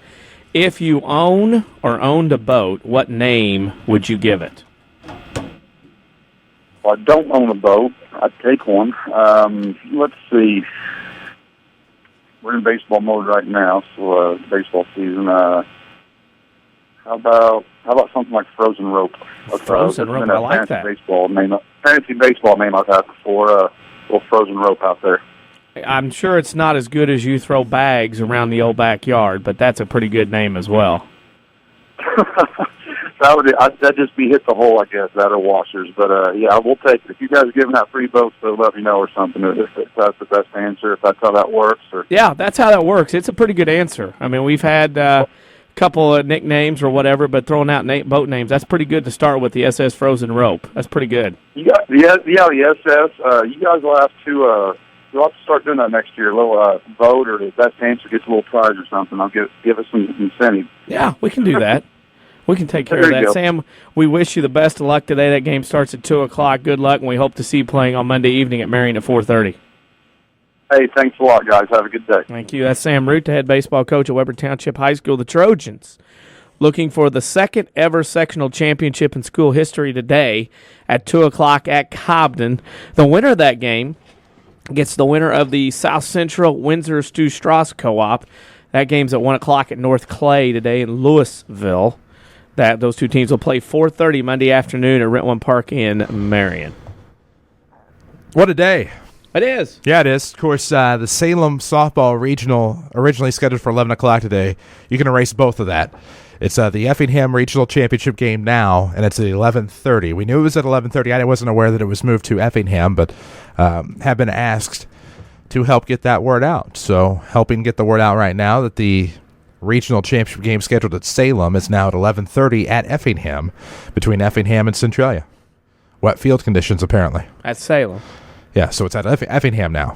if you own or owned a boat, what name would you give it? Well, I don't own a boat. I'd take one. Let's see. We're in baseball mode right now, so baseball season. How about something like Frozen Rope? Frozen Rope, I like that. Fancy baseball name I've had before. A little Frozen Rope out there. I'm sure it's not as good as you throw bags around the old backyard, but that's a pretty good name as well. That'd just be hit the hole, I guess, that or washers. But, yeah, we'll take it. If you guys are giving out free boats, so let me know or something, if that's the best answer, if that's how that works. Or Yeah, that's how that works. It's a pretty good answer. I mean, we've had a couple of nicknames or whatever, but throwing out boat names, that's pretty good to start with the SS Frozen Rope. That's pretty good. You got the SS. You guys will have to you'll have to start doing that next year. A little vote, or the best answer gets a little prize or something. I'll give us some incentive. Yeah, we can do that. We can take care There of you that. go. Sam, we wish you the best of luck today. That game starts at 2 o'clock. Good luck, and we hope to see you playing on Monday evening at Marion at 4:30. Hey, thanks a lot, guys. Have a good day. Thank you. That's Sam Root, the head baseball coach at Weber Township High School. The Trojans looking for the second ever sectional championship in school history today at 2 o'clock at Cobden. The winner of that game gets the winner of the South Central Windsor Stu Strauss Co-op. That game's at 1 o'clock at North Clay today in Louisville. Those two teams will play 4:30 Monday afternoon at Rentwan Park in Marion. What a day. It is. Yeah, it is. Of course, the Salem Softball Regional, originally scheduled for 11 o'clock today. You can erase both of that. It's the Effingham Regional Championship game now, and it's at 11:30. We knew it was at 11:30. I wasn't aware that it was moved to Effingham, but have been asked to help get that word out. So helping get the word out right now that the regional championship game scheduled at Salem is now at 11:30 at Effingham, between Effingham and Centralia. Wet field conditions, apparently. At Salem. Yeah, so it's at Effingham now.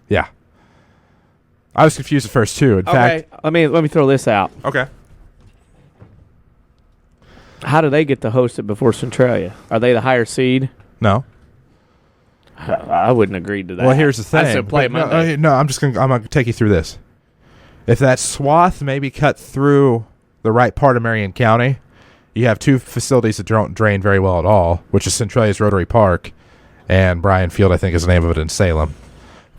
Yeah. I was confused at first, too. In fact, let me throw this out. Okay. How do they get to host it before Centralia? Are they the higher seed? No. I wouldn't agree to that. Well, here's the thing. I said play Monday. No, I'm gonna take you through this. If that swath maybe cut through the right part of Marion County, you have two facilities that don't drain very well at all, which is Centralia's Rotary Park and Bryan Field, I think is the name of it, in Salem.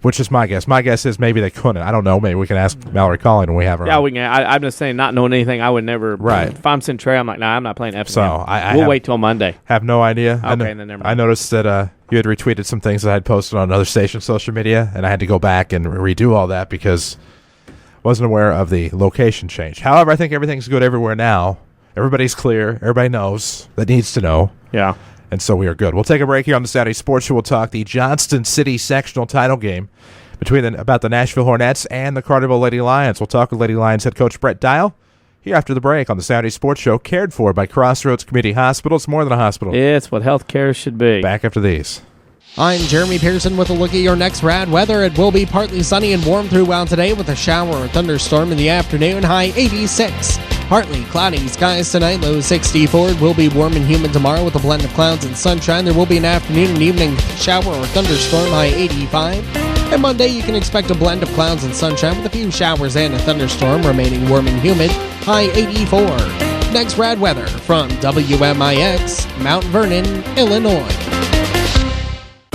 Which is my guess. My guess is maybe they couldn't. I don't know. Maybe we can ask Mallory Collin when we have her. Yeah, on. we can. I'm just saying, not knowing anything, I would never. Right. If I'm Centralia, I'm like, nah, I'm not playing Effingham. So we'll wait till Monday. Have no idea. Okay, then never mind. I noticed that you had retweeted some things that I had posted on another station's social media, and I had to go back and redo all that because I wasn't aware of the location change. However, I think everything's good everywhere now. Everybody's clear. Everybody knows that needs to know. Yeah. And so we are good. We'll take a break here on the Saturday Sports Show. We'll talk the Johnston City sectional title game about the Nashville Hornets and the Carterville Lady Lions. We'll talk with Lady Lions head coach Brett Dial here after the break on the Saturday Sports Show, cared for by Crossroads Community Hospital. It's more than a hospital. It's what health care should be. Back after these. I'm Jeremy Pearson with a look at your next rad weather. It will be partly sunny and warm throughout today with a shower or thunderstorm in the afternoon, high 86. Partly cloudy skies tonight, low 64. It will be warm and humid tomorrow with a blend of clouds and sunshine. There will be an afternoon and evening shower or thunderstorm, high 85. And Monday, you can expect a blend of clouds and sunshine with a few showers and a thunderstorm, remaining warm and humid, high 84. Next rad weather from WMIX, Mount Vernon, Illinois.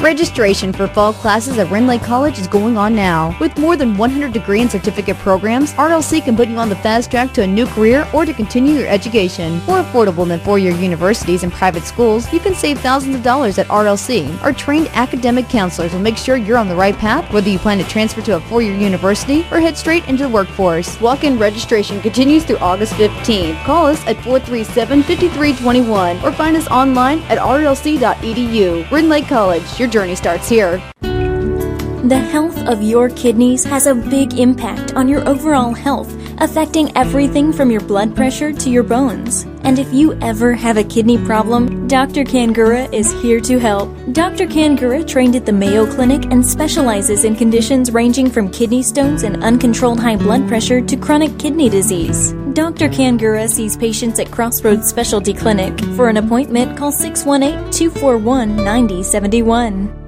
Registration for fall classes at Rend Lake College is going on now. With more than 100 degree and certificate programs, RLC can put you on the fast track to a new career or to continue your education. More affordable than four-year universities and private schools, you can save thousands of dollars at RLC. Our trained academic counselors will make sure you're on the right path, whether you plan to transfer to a four-year university or head straight into the workforce. Walk-in registration continues through August 15th. Call us at 437-5321 or find us online at rlc.edu. Rend Lake College, your journey starts here. The health of your kidneys has a big impact on your overall health, affecting everything from your blood pressure to your bones. And if you ever have a kidney problem, Dr. Kangura is here to help. Dr. Kangura trained at the Mayo Clinic and specializes in conditions ranging from kidney stones and uncontrolled high blood pressure to chronic kidney disease. Dr. Kangura sees patients at Crossroads Specialty Clinic. For an appointment, call 618-241-9071.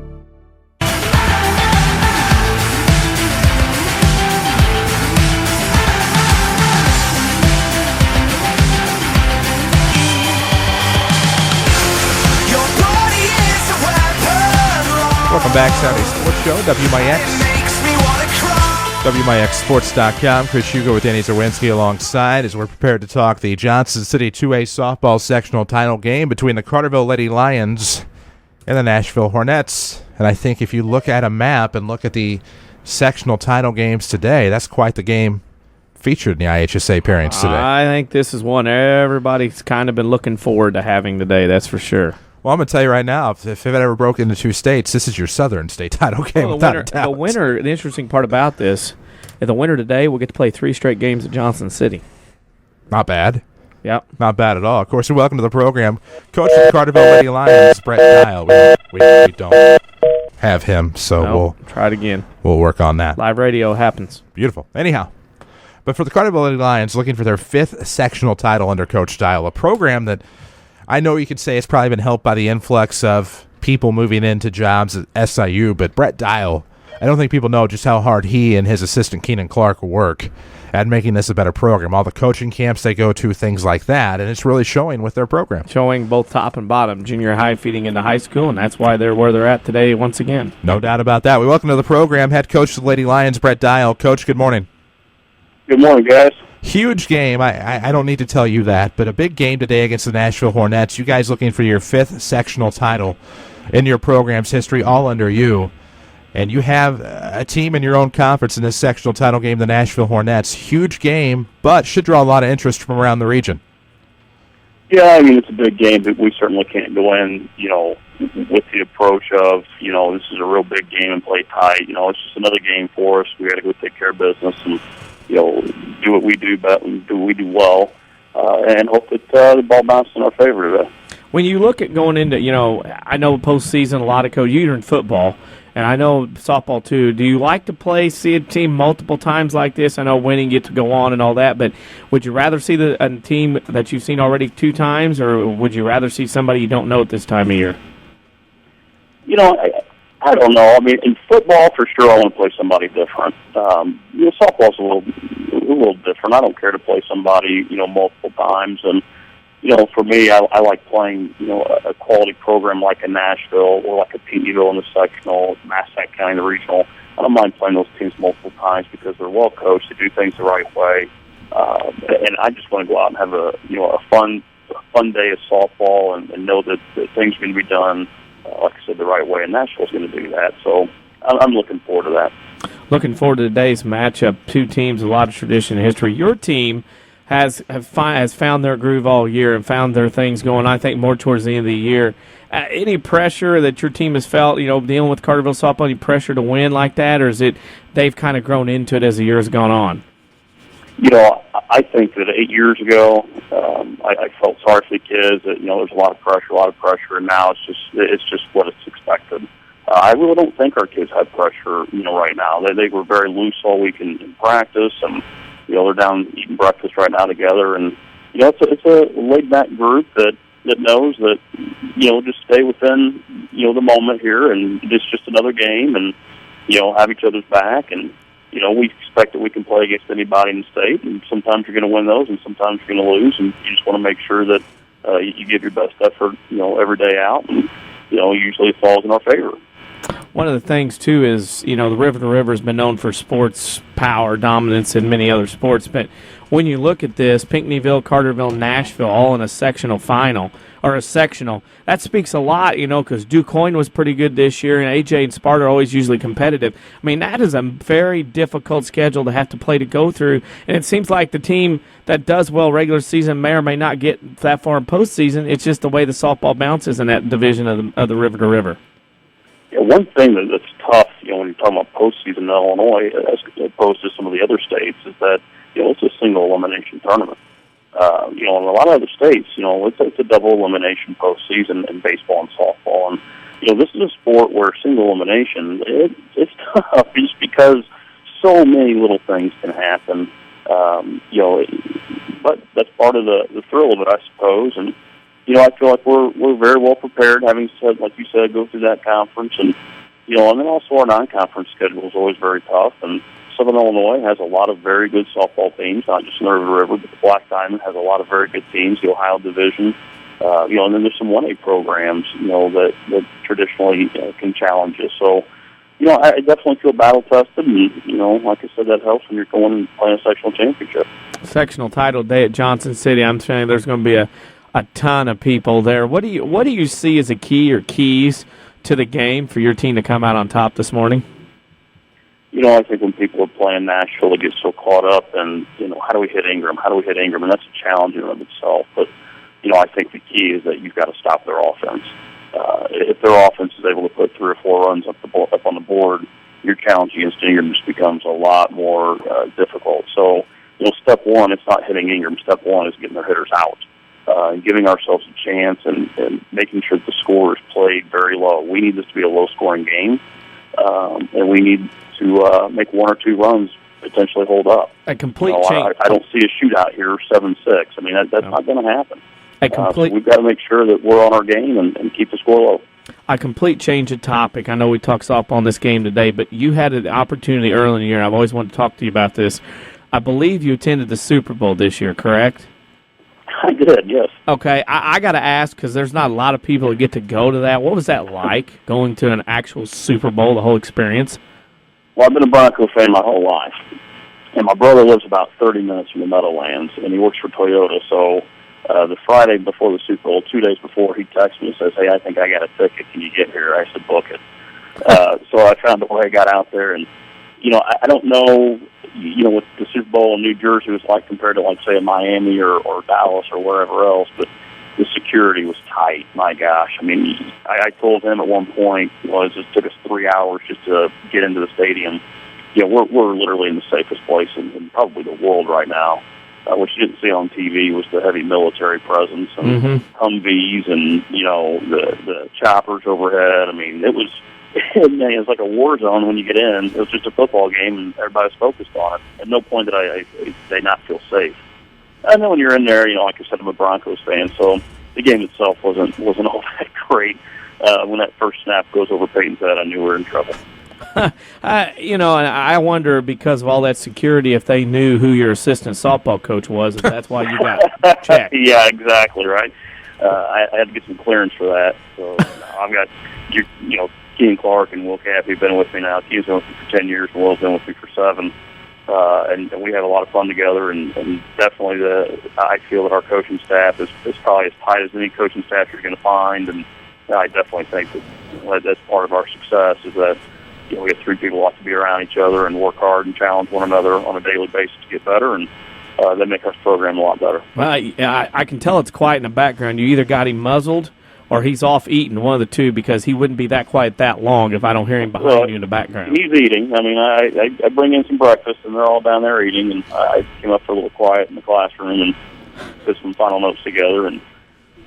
Welcome back, Saturday Sports Show, WMIX. WMIXSports.com. Chris Hugo with Danny Zerwinski alongside as we're prepared to talk the Johnson City 2A softball sectional title game between the Carterville Lady Lions and the Nashville Hornets. And I think if you look at a map and look at the sectional title games today, that's quite the game featured in the IHSA pairings today. I think this is one everybody's kind of been looking forward to having today, that's for sure. Well, I'm going to tell you right now, if it ever broke into two states, this is your Southern state title game without a doubt. The interesting part about this is the winner today will get to play 3 straight games at Johnson City. Not bad. Yep. Not bad at all. Of course, welcome to the program. Coach of the Carterville Lady Lions, Brett Dial. We don't have him, so we'll try it again. We'll work on that. Live radio happens. Beautiful. Anyhow, but for the Carterville Lady Lions, looking for their 5th sectional title under Coach Dial, a program that I know you could say has probably been helped by the influx of people moving into jobs at SIU, but Brett Dial, I don't think people know just how hard he and his assistant Keenan Clark work at making this a better program. All the coaching camps they go to, things like that, and it's really showing with their program. Showing both top and bottom, junior high feeding into high school, and that's why they're where they're at today once again. No doubt about that. We welcome to the program head coach of the Lady Lions, Brett Dial. Coach, good morning. Good morning, guys. Huge game. I don't need to tell you that, but a big game today against the Nashville Hornets. You guys looking for your 5th sectional title in your program's history, all under you. And you have a team in your own conference in this sectional title game, the Nashville Hornets. Huge game, but should draw a lot of interest from around the region. Yeah, I mean, it's a big game, but we certainly can't go in, with the approach of, this is a real big game and play tight. It's just another game for us. We got to go take care of business and, do what we do, but do what we do well, and hope that the ball bounces in our favor today. When you look at going into, I know postseason, a lot of coaches, you're in football, and I know softball too. Do you like to see a team multiple times like this? I know winning, get to go on and all that, but would you rather see a team that you've seen already 2 times, or would you rather see somebody you don't know at this time of year? I don't know. I mean, in football, for sure, I want to play somebody different. Softball's a little different. I don't care to play somebody, multiple times. And, for me, I like playing, a quality program like a Nashville or like a Pinckneyville in the sectional, Massac County in the regional. I don't mind playing those teams multiple times because they're well coached. They do things the right way. And I just want to go out and have a fun day of softball and know that things are going to be done, like I said, the right way, and Nashville's going to do that. So I'm looking forward to that. Looking forward to today's matchup. 2 teams, a lot of tradition and history. Your team has found their groove all year and found their things going, I think, more towards the end of the year. Any pressure that your team has felt, dealing with Carterville softball, any pressure to win like that, or is it they've kind of grown into it as the year has gone on? I think that 8 years ago, I felt sorry for the kids. That there's a lot of pressure, and now it's just what it's expected. I really don't think our kids have pressure, right now. They were very loose all week in practice, and they're down eating breakfast right now together, and it's a laid back group that knows that just stay within the moment here, and it's just another game, and have each other's back, and we expect that we can play against anybody in the state, and sometimes you're going to win those, and sometimes you're going to lose, and you just want to make sure that you give your best effort, every day out, and usually it falls in our favor. One of the things, too, is, the River to River has been known for sports power, dominance in many other sports. But when you look at this, Pinckneyville, Carterville, Nashville, all in a sectional final, or a sectional, that speaks a lot, because DuQuoin was pretty good this year, and AJ and Sparta are always usually competitive. I mean, that is a very difficult schedule to have to play to go through. And it seems like the team that does well regular season may or may not get that far in postseason. It's just the way the softball bounces in that division of the River to River. Yeah, one thing that's tough, when you're talking about postseason in Illinois, as opposed to some of the other states, is that it's a single elimination tournament. In a lot of other states, it's a double elimination postseason in baseball and softball, and this is a sport where single elimination it's tough just because so many little things can happen. But that's part of the thrill of it, I suppose, and. I feel like we're very well prepared, having said, like you said, go through that conference, and and then also our non-conference schedule is always very tough. And Southern Illinois has a lot of very good softball teams, not just in the River, but the Black Diamond has a lot of very good teams. The Ohio Division, and then there's some 1A programs, that traditionally can challenge us. So, I definitely feel battle tested, and like I said, that helps when you're going and playing a sectional championship. Sectional title day at Johnson City. I'm saying there's going to be a ton of people there. What do you see as a key or keys to the game for your team to come out on top this morning? I think when people are playing Nashville, they get so caught up in, how do we hit Ingram? How do we hit Ingram? And that's a challenge in and of itself. But, I think the key is that you've got to stop their offense. If their offense is able to put 3 or 4 runs up on the board, your challenge against Ingram just becomes a lot more difficult. So, step one, it's not hitting Ingram. Step one is getting their hitters out and giving ourselves a chance and making sure that the score is played very low. We need this to be a low-scoring game, and we need to make 1 or 2 runs potentially hold up. A complete change. I don't see a shootout here, 7-6. I mean, that's not going to happen. So we've got to make sure that we're on our game and keep the score low. A complete change of topic. I know we talked softball on this game today, but you had an opportunity early in the year, and I've always wanted to talk to you about this. I believe you attended the Super Bowl this year, correct? I did, yes. Okay, I got to ask, because there's not a lot of people that get to go to that. What was that like, going to an actual Super Bowl, the whole experience? Well, I've been a Bronco fan my whole life, and my brother lives about 30 minutes from the Meadowlands, and he works for Toyota, so the Friday before the Super Bowl, 2 days before, he texted me and says, "Hey, I think I got a ticket. Can you get here?" I said, "Book it." So I found a way. I got out there, and I don't know, what the Super Bowl in New Jersey was like compared to, like, say, Miami or Dallas or wherever else, but the security was tight. My gosh, I mean, I told him at one point, it just took us 3 hours just to get into the stadium. We're literally in the safest place in probably the world right now. What you didn't see on TV was the heavy military presence and Humvees and, the choppers overhead. I mean, it was like a war zone when you get in. It was just a football game, and everybody's focused on it. At no point did I not feel safe. And then when you're in there, like I said, I'm a Broncos fan, so the game itself wasn't all that great. When that first snap goes over Peyton's head, I knew we were in trouble. And I wonder, because of all that security, if they knew who your assistant softball coach was, if that's why you got checked. Yeah, exactly, right. I had to get some clearance for that. So I've got, Keane Clark and Will Cappy have been with me now. Keane's been with me for 10 years, and Will's been with me for 7. And we have a lot of fun together, and definitely I feel that our coaching staff is probably as tight as any coaching staff you're going to find, and I definitely think that that's part of our success is that we have 3 people who like to be around each other and work hard and challenge one another on a daily basis to get better, and they make our program a lot better. Well, I can tell it's quiet in the background. You either got him muzzled or he's off eating, one of the two, because he wouldn't be that quiet that long if I don't hear him behind you in the background. He's eating. I mean, I bring in some breakfast, and they're all down there eating, and I came up for a little quiet in the classroom and put some final notes together, and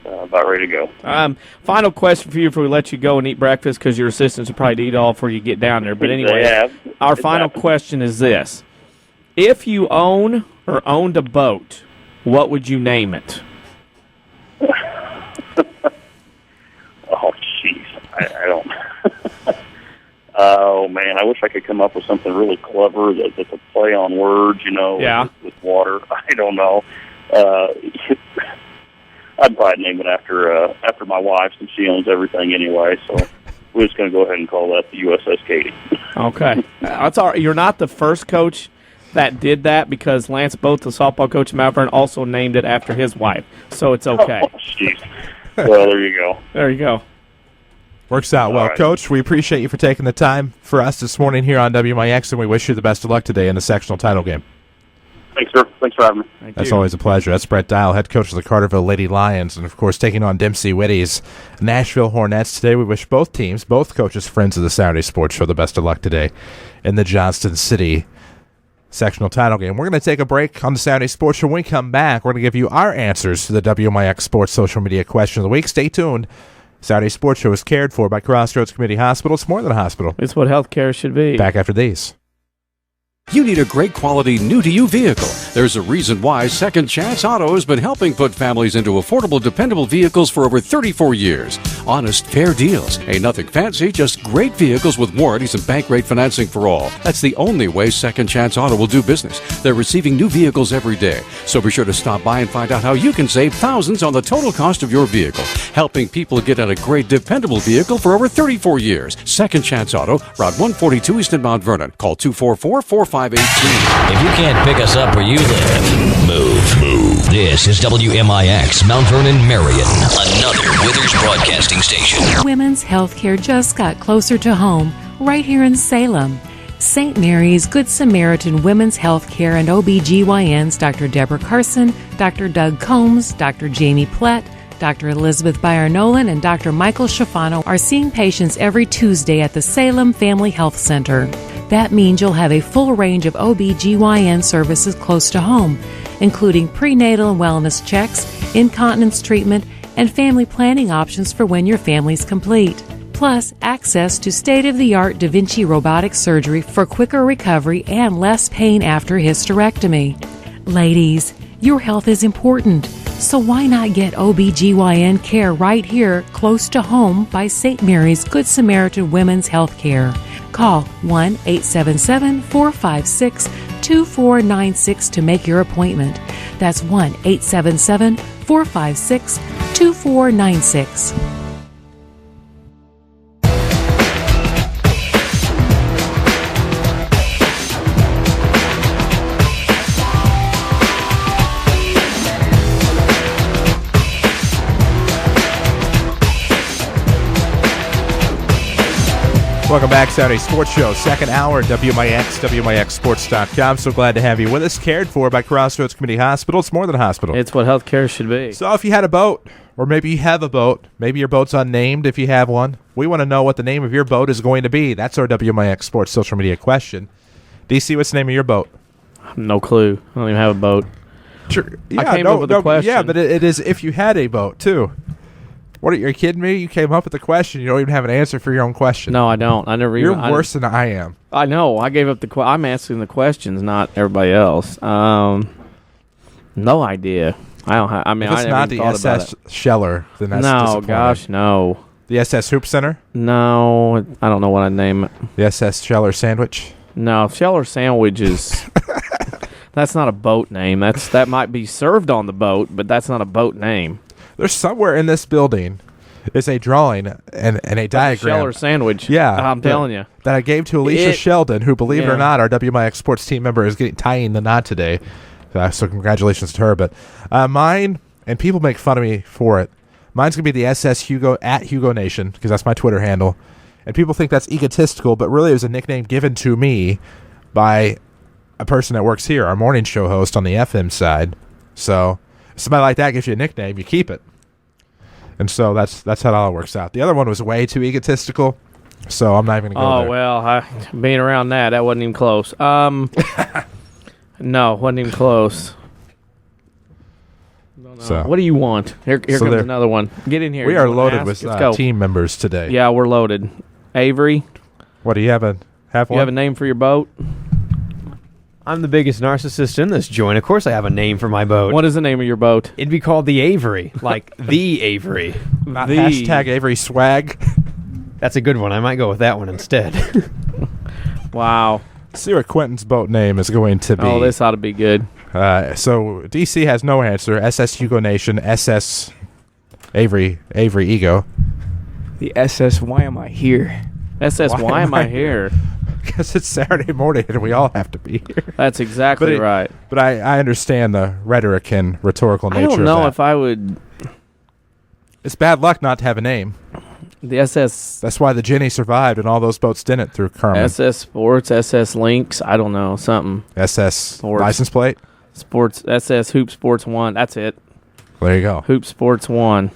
about ready to go. Final question for you before we let you go and eat breakfast, because your assistants will probably eat all before you get down there. But anyway, our final question is this. If you own or owned a boat, what would you name it? Oh, jeez. I don't. Oh, man. I wish I could come up with something really clever that's a play on words, with water. I don't know. I'd probably name it after my wife, since she owns everything anyway. So we're just going to go ahead and call that the USS Katy. Okay, that's all right. You're not the first coach that did that, because Lance Both, the softball coach in Mount Vernon, also named it after his wife. So it's okay. Oh, jeez. Well, there you go. There you go. Works out well, right. Coach. We appreciate you for taking the time for us this morning here on WMIX, and we wish you the best of luck today in the sectional title game. Thanks, sir. Thanks for having me. That's always a pleasure. That's Brett Dial, head coach of the Carterville Lady Lions, and, of course, taking on Dempsey Whitty's Nashville Hornets today. We wish both teams, both coaches, friends of the Saturday Sports Show, the best of luck today in the Johnston City sectional title game. We're going to take a break on the Saturday Sports Show. When we come back, we're going to give you our answers to the WMIX Sports social media question of the week. Stay tuned. Saturday Sports Show is cared for by Crossroads Community Hospital. It's more than a hospital. It's what healthcare should be. Back after these. You need a great quality new-to-you vehicle. There's a reason why Second Chance Auto has been helping put families into affordable, dependable vehicles for over 34 years. Honest, fair deals. Ain't nothing fancy, just great vehicles with warranties and bank rate financing for all. That's the only way Second Chance Auto will do business. They're receiving new vehicles every day. So be sure to stop by and find out how you can save thousands on the total cost of your vehicle. Helping people get out a great, dependable vehicle for over 34 years. Second Chance Auto, Route 142 East in Mount Vernon. Call 244-4518. If you can't pick us up where you live, move. This is WMIX, Mount Vernon, Marion, another Withers Broadcasting Station. Women's health care just got closer to home, right here in Salem. St. Mary's Good Samaritan Women's Healthcare and OBGYNs Dr. Deborah Carson, Dr. Doug Combs, Dr. Jamie Plett, Dr. Elizabeth Byron-Nolan, and Dr. Michael Schifano are seeing patients every Tuesday at the Salem Family Health Center. That means you'll have a full range of OBGYN services close to home, including prenatal and wellness checks, incontinence treatment, and family planning options for when your family's complete. Plus, access to state-of-the-art Da Vinci robotic surgery for quicker recovery and less pain after hysterectomy. Ladies, your health is important, so why not get OBGYN care right here close to home by St. Mary's Good Samaritan Women's Healthcare? Call 1-877-456-2496 to make your appointment. That's 1-877-456-2496. Welcome back, Saturday Sports Show, second hour, WMIX, WMIXsports.com. So glad to have you with us. Cared for by Crossroads Community Hospital. It's more than a hospital. It's what healthcare should be. So if you had a boat, or maybe you have a boat, maybe your boat's unnamed if you have one, we want to know what the name of your boat is going to be. That's our WMIX Sports social media question. DC, what's the name of your boat? No clue. I don't even have a boat. Sure. Yeah, I came up with a question. Yeah, but it is if you had a boat, too. What, are you kidding me? You came up with the question. You don't even have an answer for your own question. No, I don't. I never. You're worse than I am. I know. I gave up the. I'm asking the questions, not everybody else. No idea. I don't. I mean, if it's I not never the thought about SS Scheller, then that's no. disappointing. Gosh, no. The SS Hoop Center? No, I don't know what I'd name it. The SS Scheller Sandwich? No, Scheller Sandwich is. That's not a boat name. That might be served on the boat, but that's not a boat name. There's somewhere in this building is a drawing and a diagram. Scheller Sandwich. Yeah. I'm telling you. That I gave to Alicia Sheldon, who, believe it or Yeah. not, our WMIX Sports team member is tying the knot today. So congratulations to her. But mine, and people make fun of me for it, mine's going to be the SS Hugo at Hugo Nation, because that's my Twitter handle. And people think that's egotistical, but really it was a nickname given to me by a person that works here, our morning show host on the FM side. So if somebody like that gives you a nickname, you keep it. And so that's how it all works out. The other one was way too egotistical, so I'm not even going to go there. Well, being around that wasn't even close. No, wasn't even close. So, what do you want? Here comes another one. Get in here. We You are wanna loaded ask? with Let's go. team members today. Yeah, we're loaded. Avery, what do you have? Have one? You have a name for your boat? I'm the biggest narcissist in this joint. Of course I have a name for my boat. What is the name of your boat? It'd be called the Avery, like the Avery. Not hashtag Avery Swag. That's a good one. I might go with that one instead. Wow. Let's see what Quentin's boat name is going to be. Oh, this ought to be good. So DC has no answer. SS Hugo Nation, SS Avery Ego. The SS Why Am I Here? SS Why Am I Here? Because it's Saturday morning and we all have to be here. That's exactly right. But I understand the rhetoric and rhetorical nature of that. I don't know if I would... It's bad luck not to have a name. The SS... That's why the Jenny survived and all those boats didn't through Carmen. SS Sports, SS Links, I don't know, something. SS Sports. License plate? Sports, SS Hoop Sports 1, that's it. There you go. Hoop Sports 1.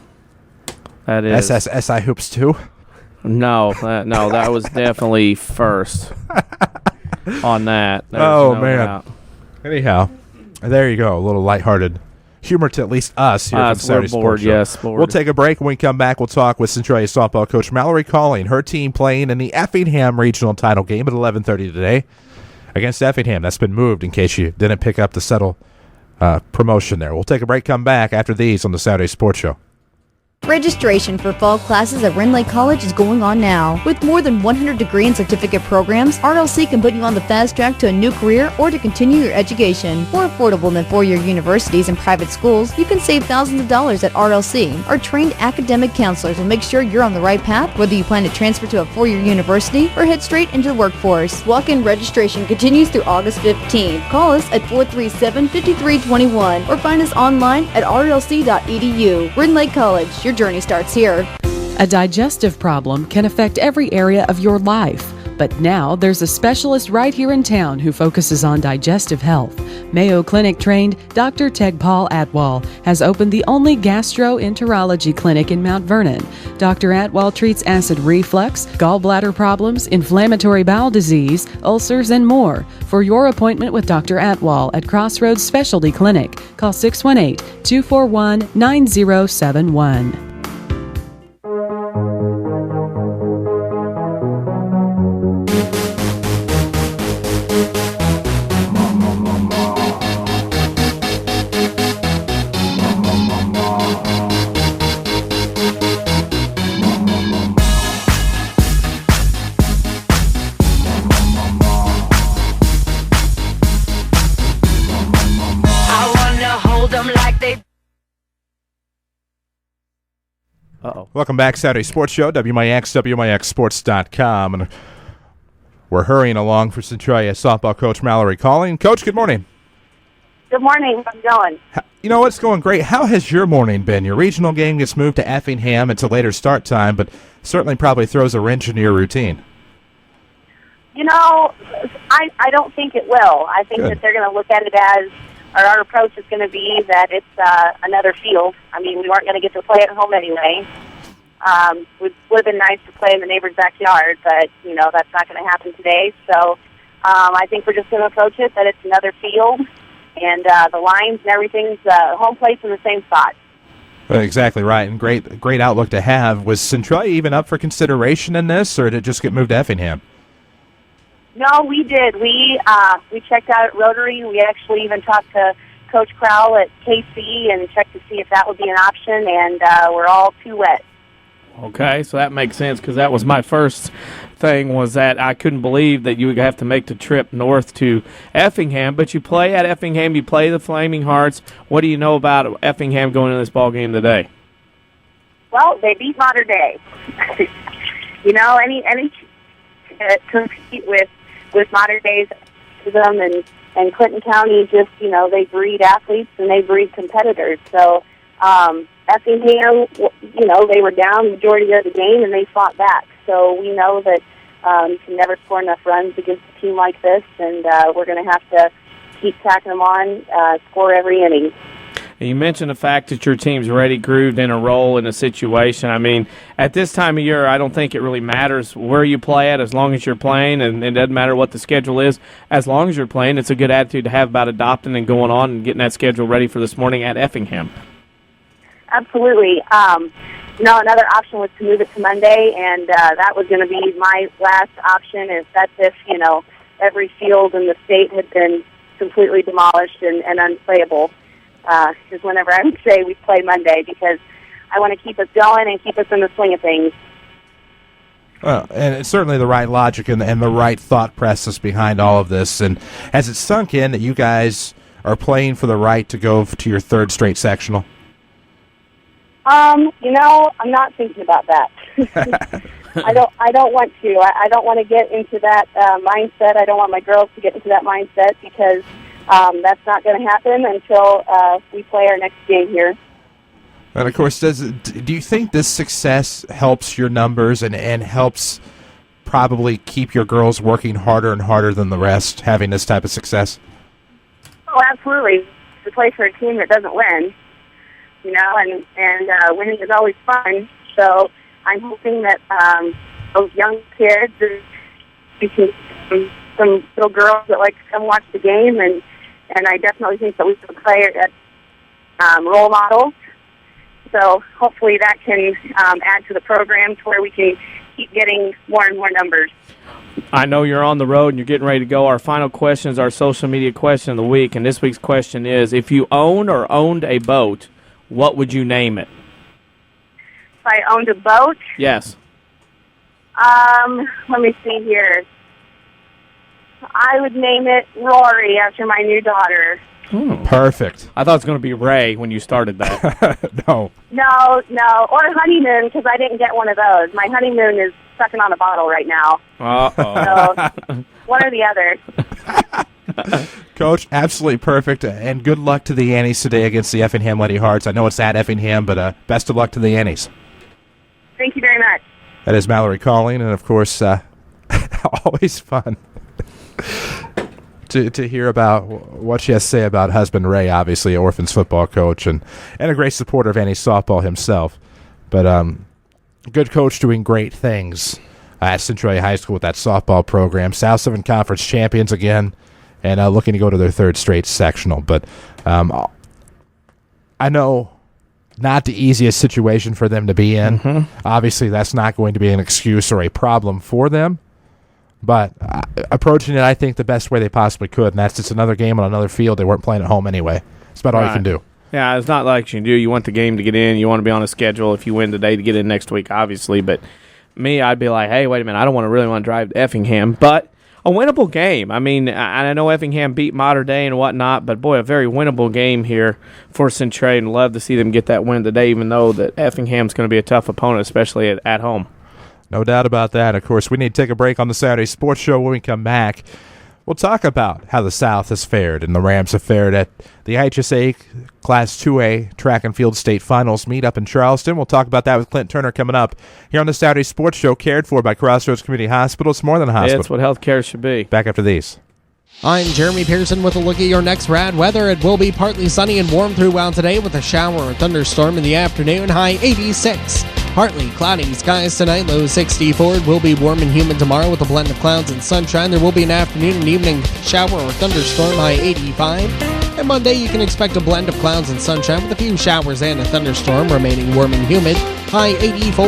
That is... SS SI Hoops 2? No, that was definitely first on that. There's oh, no man. doubt. Anyhow, there you go. A little lighthearted humor to at least us here from Saturday Sports Show. Yes, bored. We'll take a break. When we come back, we'll talk with Centralia softball coach Mallory Calling. Her team playing in the Effingham Regional Title game at 11:30 today against Effingham. That's been moved in case you didn't pick up the subtle promotion there. We'll take a break, come back after these on the Saturday Sports Show. Registration for fall classes at Renlake College is going on now. With more than 100 degree and certificate programs, RLC can put you on the fast track to a new career or to continue your education. More affordable than four-year universities and private schools, you can save thousands of dollars at RLC. Our trained academic counselors will make sure you're on the right path, whether you plan to transfer to a four-year university or head straight into the workforce. Walk-in registration continues through August 15th. Call us at 437-5321 or find us online at rlc.edu. Renlake College, your journey starts here. A digestive problem can affect every area of your life, but But now there's a specialist right here in town who focuses on digestive health. Mayo Clinic trained Dr. Tegpal Atwal has opened the only gastroenterology clinic in Mount Vernon. Dr. Atwal treats acid reflux, gallbladder problems, inflammatory bowel disease, ulcers, and more. For your appointment with Dr. Atwal at Crossroads Specialty Clinic, call 618-241-9071. Welcome back, Saturday Sports Show, WMIX, WMIXSports.com. And we're hurrying along for Centralia softball coach Mallory Calling. Coach, good morning. Good morning. How's it going? You know, it's going great. How has your morning been? Your regional game gets moved to Effingham. It's a later start time, but certainly probably throws a wrench into your routine. You know, I don't think it will. I think that they're going to look at it as, or our approach is going to be that it's another field. I mean, we weren't going to get to play at home anyway. It would have been nice to play in the neighbor's backyard, but, you know, that's not going to happen today. So I think we're just going to approach it that it's another field, and the lines and everything's home plate's in the same spot. Exactly right, and great outlook to have. Was Centralia even up for consideration in this, or did it just get moved to Effingham? No, we did. We checked out at Rotary. We actually even talked to Coach Crowell at KC and checked to see if that would be an option, and we're all too wet. Okay, so that makes sense because that was my first thing, was that I couldn't believe that you would have to make the trip north to Effingham. But you play at Effingham, you play the Flaming Hearts. What do you know about Effingham going into this ball game today? Well, they beat Mater Dei. You know, any compete with Mater Dei's and Clinton County, just, you know, they breed athletes and they breed competitors. So Effingham, you know, they were down the majority of the game and they fought back. So we know that you can never score enough runs against a team like this, and we're going to have to keep tacking them on, score every inning. You mentioned the fact that your team's already grooved in a role in a situation. I mean, at this time of year, I don't think it really matters where you play at as long as you're playing, and it doesn't matter what the schedule is. As long as you're playing, it's a good attitude to have about adopting and going on and getting that schedule ready for this morning at Effingham. Absolutely. You know, another option was to move it to Monday, and that was going to be my last option. That's if, you know, every field in the state had been completely demolished and unplayable. Is whenever I would say we play Monday, because I want to keep us going and keep us in the swing of things. Well, and it's certainly the right logic and the right thought process behind all of this. And has it sunk in that you guys are playing for the right to go to your third straight sectional? You know, I'm not thinking about that. I don't want to. I don't want to get into that mindset. I don't want my girls to get into that mindset, because that's not going to happen until we play our next game here. And, of course, do you think this success helps your numbers and helps probably keep your girls working harder and harder than the rest, having this type of success? Oh, absolutely. To play for a team that doesn't win, you know, and winning is always fun. So I'm hoping that those young kids, you can some little girls that like to come watch the game, and I definitely think that we can play at role models. So hopefully that can add to the program to where we can keep getting more and more numbers. I know you're on the road and you're getting ready to go. Our final question is our social media question of the week, and this week's question is, if you owned a boat, what would you name it? If I owned a boat? Yes. Let me see here. I would name it Rory, after my new daughter. Perfect. I thought it was going to be Ray when you started that. No. No, or Honeymoon, because I didn't get one of those. My Honeymoon is sucking on a bottle right now. Uh-oh. So, one or the other. Coach, absolutely perfect, and good luck to the Annies today against the Effingham Lady Hearts. I know it's at Effingham, but best of luck to the Annies. Thank you very much. That is Mallory Calling, and of course, always fun to hear about what she has to say about husband Ray, obviously, Orphans football coach and a great supporter of Annie softball himself. But good coach doing great things at Central High School with that softball program. South 7 Conference champions again, and looking to go to their third straight sectional. But I know not the easiest situation for them to be in. Mm-hmm. Obviously, that's not going to be an excuse or a problem for them. But approaching it, I think, the best way they possibly could, and that's just another game on another field. They weren't playing at home anyway. That's about all you can do. Yeah, it's not like you do. You want the game to get in. You want to be on a schedule if you win today to get in next week, obviously. But me, I'd be like, hey, wait a minute. I don't really want to drive to Effingham. But a winnable game. I mean, I know Effingham beat Mater Dei and whatnot, but, boy, a very winnable game here for Centralia, and love to see them get that win today, even though that Effingham's going to be a tough opponent, especially at home. No doubt about that. Of course, we need to take a break on the Saturday Sports Show. When we come back, we'll talk about how the South has fared and the Rams have fared at the IHSA Class 2A Track and Field State Finals meet up in Charleston. We'll talk about that with Clint Turner coming up here on the Saturday Sports Show, cared for by Crossroads Community Hospital. It's more than a hospital. It's what healthcare should be. Back after these. I'm Jeremy Pearson with a look at your next rad weather. It will be partly sunny and warm throughout today with a shower or thunderstorm in the afternoon, high 86. Partly cloudy skies tonight, low 64. It will be warm and humid tomorrow with a blend of clouds and sunshine. There will be an afternoon and evening shower or thunderstorm, high 85. And Monday you can expect a blend of clouds and sunshine with a few showers and a thunderstorm, remaining warm and humid, high 84.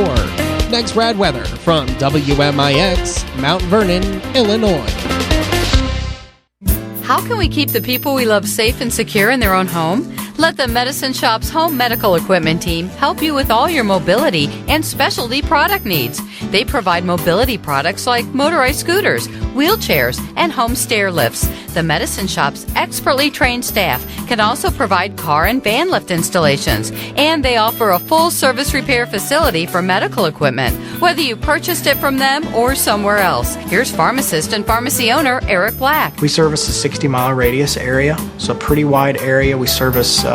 Next rad weather from WMIX, Mount Vernon, Illinois. How can we keep the people we love safe and secure in their own home? Let the Medicine Shop's home medical equipment team help you with all your mobility and specialty product needs. They provide mobility products like motorized scooters, wheelchairs, and home stair lifts. The Medicine Shop's expertly trained staff can also provide car and van lift installations, and they offer a full service repair facility for medical equipment, whether you purchased it from them or somewhere else. Here's pharmacist and pharmacy owner Eric Black. We service a 60-mile radius area, so a pretty wide area. We service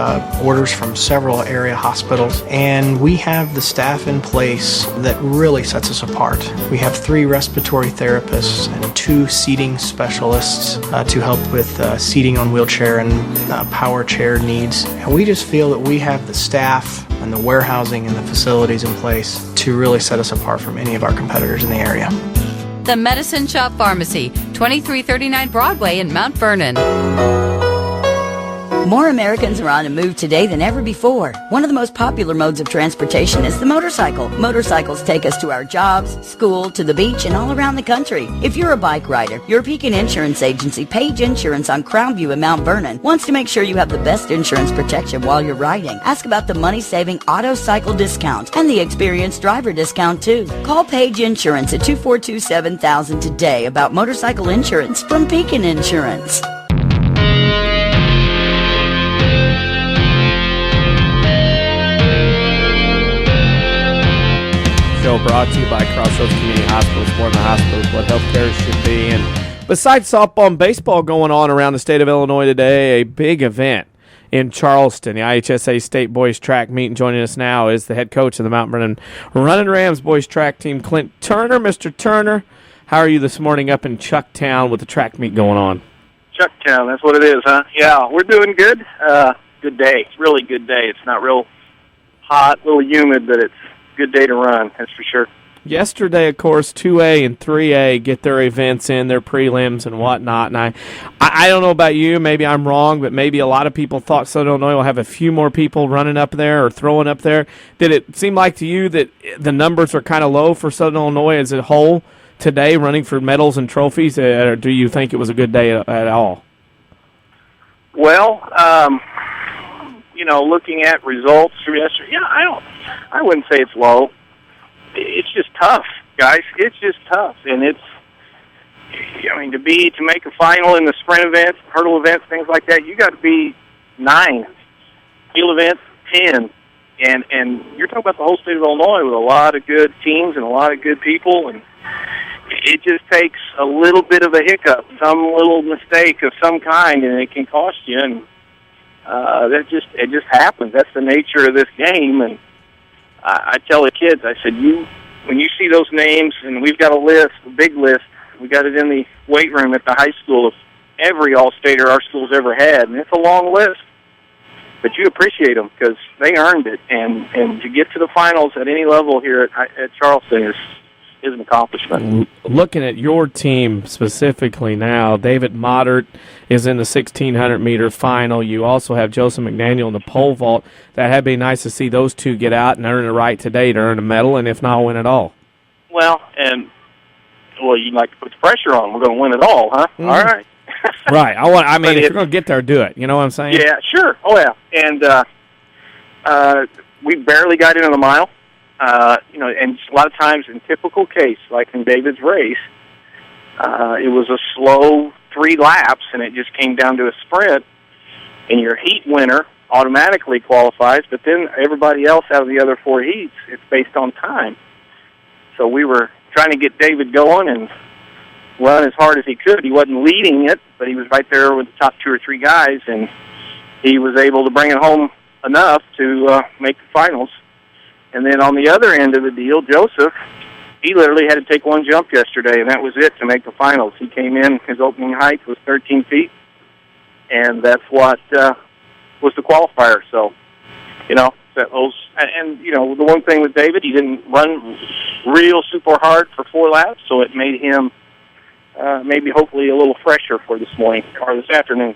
orders from several area hospitals, and we have the staff in place that really sets us apart. We have 3 respiratory therapists and 2 seating specialists to help with seating on wheelchair and power chair needs. And we just feel that we have the staff and the warehousing and the facilities in place to really set us apart from any of our competitors in the area. The Medicine Shop Pharmacy, 2339 Broadway in Mount Vernon. More Americans are on a move today than ever before. One of the most popular modes of transportation is the motorcycle. Motorcycles take us to our jobs, school, to the beach, and all around the country. If you're a bike rider, your Pekin Insurance Agency, Page Insurance on Crownview in Mount Vernon, wants to make sure you have the best insurance protection while you're riding. Ask about the money-saving auto cycle discount and the experienced driver discount, too. Call Page Insurance at 242-7000 today about motorcycle insurance from Pekin Insurance. Show brought to you by Crossroads Community Hospital. It's more than a hospital. It's what healthcare should be. And besides softball and baseball going on around the state of Illinois today, a big event in Charleston, the IHSA State Boys Track Meet. And joining us now is the head coach of the Mount Vernon Running Rams Boys Track Team, Clint Turner. Mr. Turner, how are you this morning up in Chucktown with the track meet going on? Chucktown, that's what it is, huh? Yeah, we're doing good. Good day. It's a really good day. It's not real hot, a little humid, but it's good day to run, that's for sure. Yesterday, of course, 2A and 3A get their events in, their prelims and whatnot. And I don't know about you, maybe I'm wrong, but maybe a lot of people thought Southern Illinois will have a few more people running up there or throwing up there. Did it seem like to you that the numbers are kind of low for Southern Illinois as a whole today, running for medals and trophies, or do you think it was a good day at all? Well, looking at results from yesterday, I wouldn't say it's low. It's just tough, guys. It's just tough, and to make a final in the sprint events, hurdle events, things like that, you got to be 9. Field events, 10, and you're talking about the whole state of Illinois with a lot of good teams and a lot of good people, and it just takes a little bit of a hiccup, some little mistake of some kind, and it can cost you. And it just happens. That's the nature of this game. And I tell the kids, I said, when you see those names, and we've got a big list, We got it in the weight room at the high school of every All-Stater our school's ever had, and it's a long list. But you appreciate them because they earned it, and to get to the finals at any level here at Charleston is an accomplishment. Looking at your team specifically now, David Moddert is in the 1,600-meter final. You also have Joseph McDaniel in the pole vault. That had been nice to see those two get out and earn a right today to earn a medal, and if not, win it all. Well, you'd like to put the pressure on. We're going to win it all, huh? Mm-hmm. All right. Right. If you're going to get there, do it. You know what I'm saying? Yeah, sure. Oh, yeah. And we barely got into the mile. And a lot of times in typical case, like in David's race, it was a slow 3 laps, and it just came down to a sprint, and your heat winner automatically qualifies, but then everybody else out of the other 4 heats, it's based on time. So we were trying to get David going and run as hard as he could. He wasn't leading it, but he was right there with the top 2 or 3 guys, and he was able to bring it home enough to make the finals. And then on the other end of the deal, Joseph, he literally had to take 1 jump yesterday, and that was it to make the finals. He came in, his opening height was 13 feet, and that's what was the qualifier. So, the one thing with David, he didn't run real super hard for 4 laps, so it made him maybe hopefully a little fresher for this morning or this afternoon.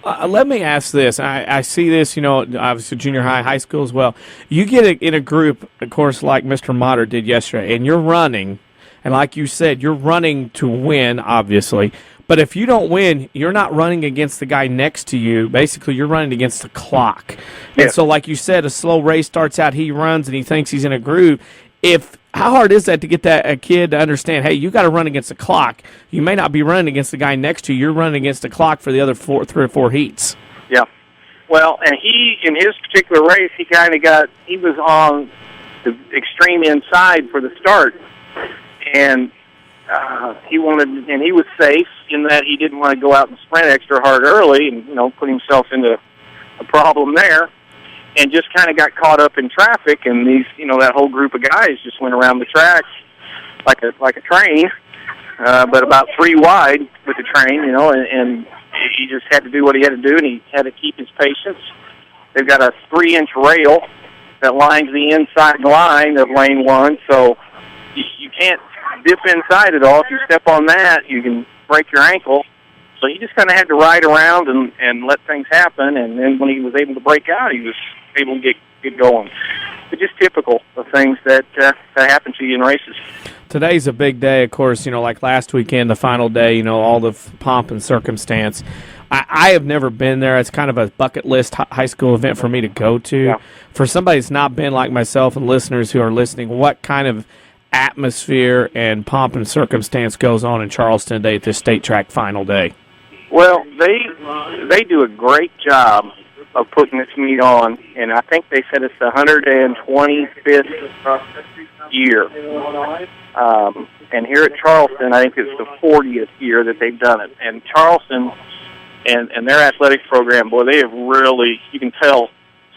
Let me ask this. I see this, obviously junior high school as well. You get in a group, of course, like Mr. Motter did yesterday, and you're running, and like you said, you're running to win, obviously. But if you don't win, you're not running against the guy next to you. Basically, you're running against the clock. Yeah. And so, like you said, a slow race starts out, he runs, and he thinks he's in a groove. How hard is that to get a kid to understand, hey, you got to run against the clock. You may not be running against the guy next to you. You're running against the clock for the other 3 or 4 heats. Yeah. Well, and he, in his particular race, he was on the extreme inside for the start. And he was safe in that he didn't want to go out and sprint extra hard early and, put himself into a problem there. And just kind of got caught up in traffic, and that whole group of guys just went around the track like a train, but about 3 wide with the train, and he just had to do what he had to do, and he had to keep his patience. They've got a 3-inch rail that lines the inside line of lane 1, so you can't dip inside at all. If you step on that, you can break your ankle. So he just kind of had to ride around and let things happen, and then when he was able to break out, he was able to get going. But just typical of things that happen to you in races. Today's a big day, of course, like last weekend, the final day, all the pomp and circumstance. I have never been there. It's kind of a bucket list high school event for me to go to. Yeah. For somebody that's not been like myself and listeners who are listening, what kind of atmosphere and pomp and circumstance goes on in Charleston today at this state track final day? Well, they do a great job of putting this meet on, and I think they said it's the 125th year. And here at Charleston, I think it's the 40th year that they've done it. And Charleston and their athletics program, boy, they have really, you can tell,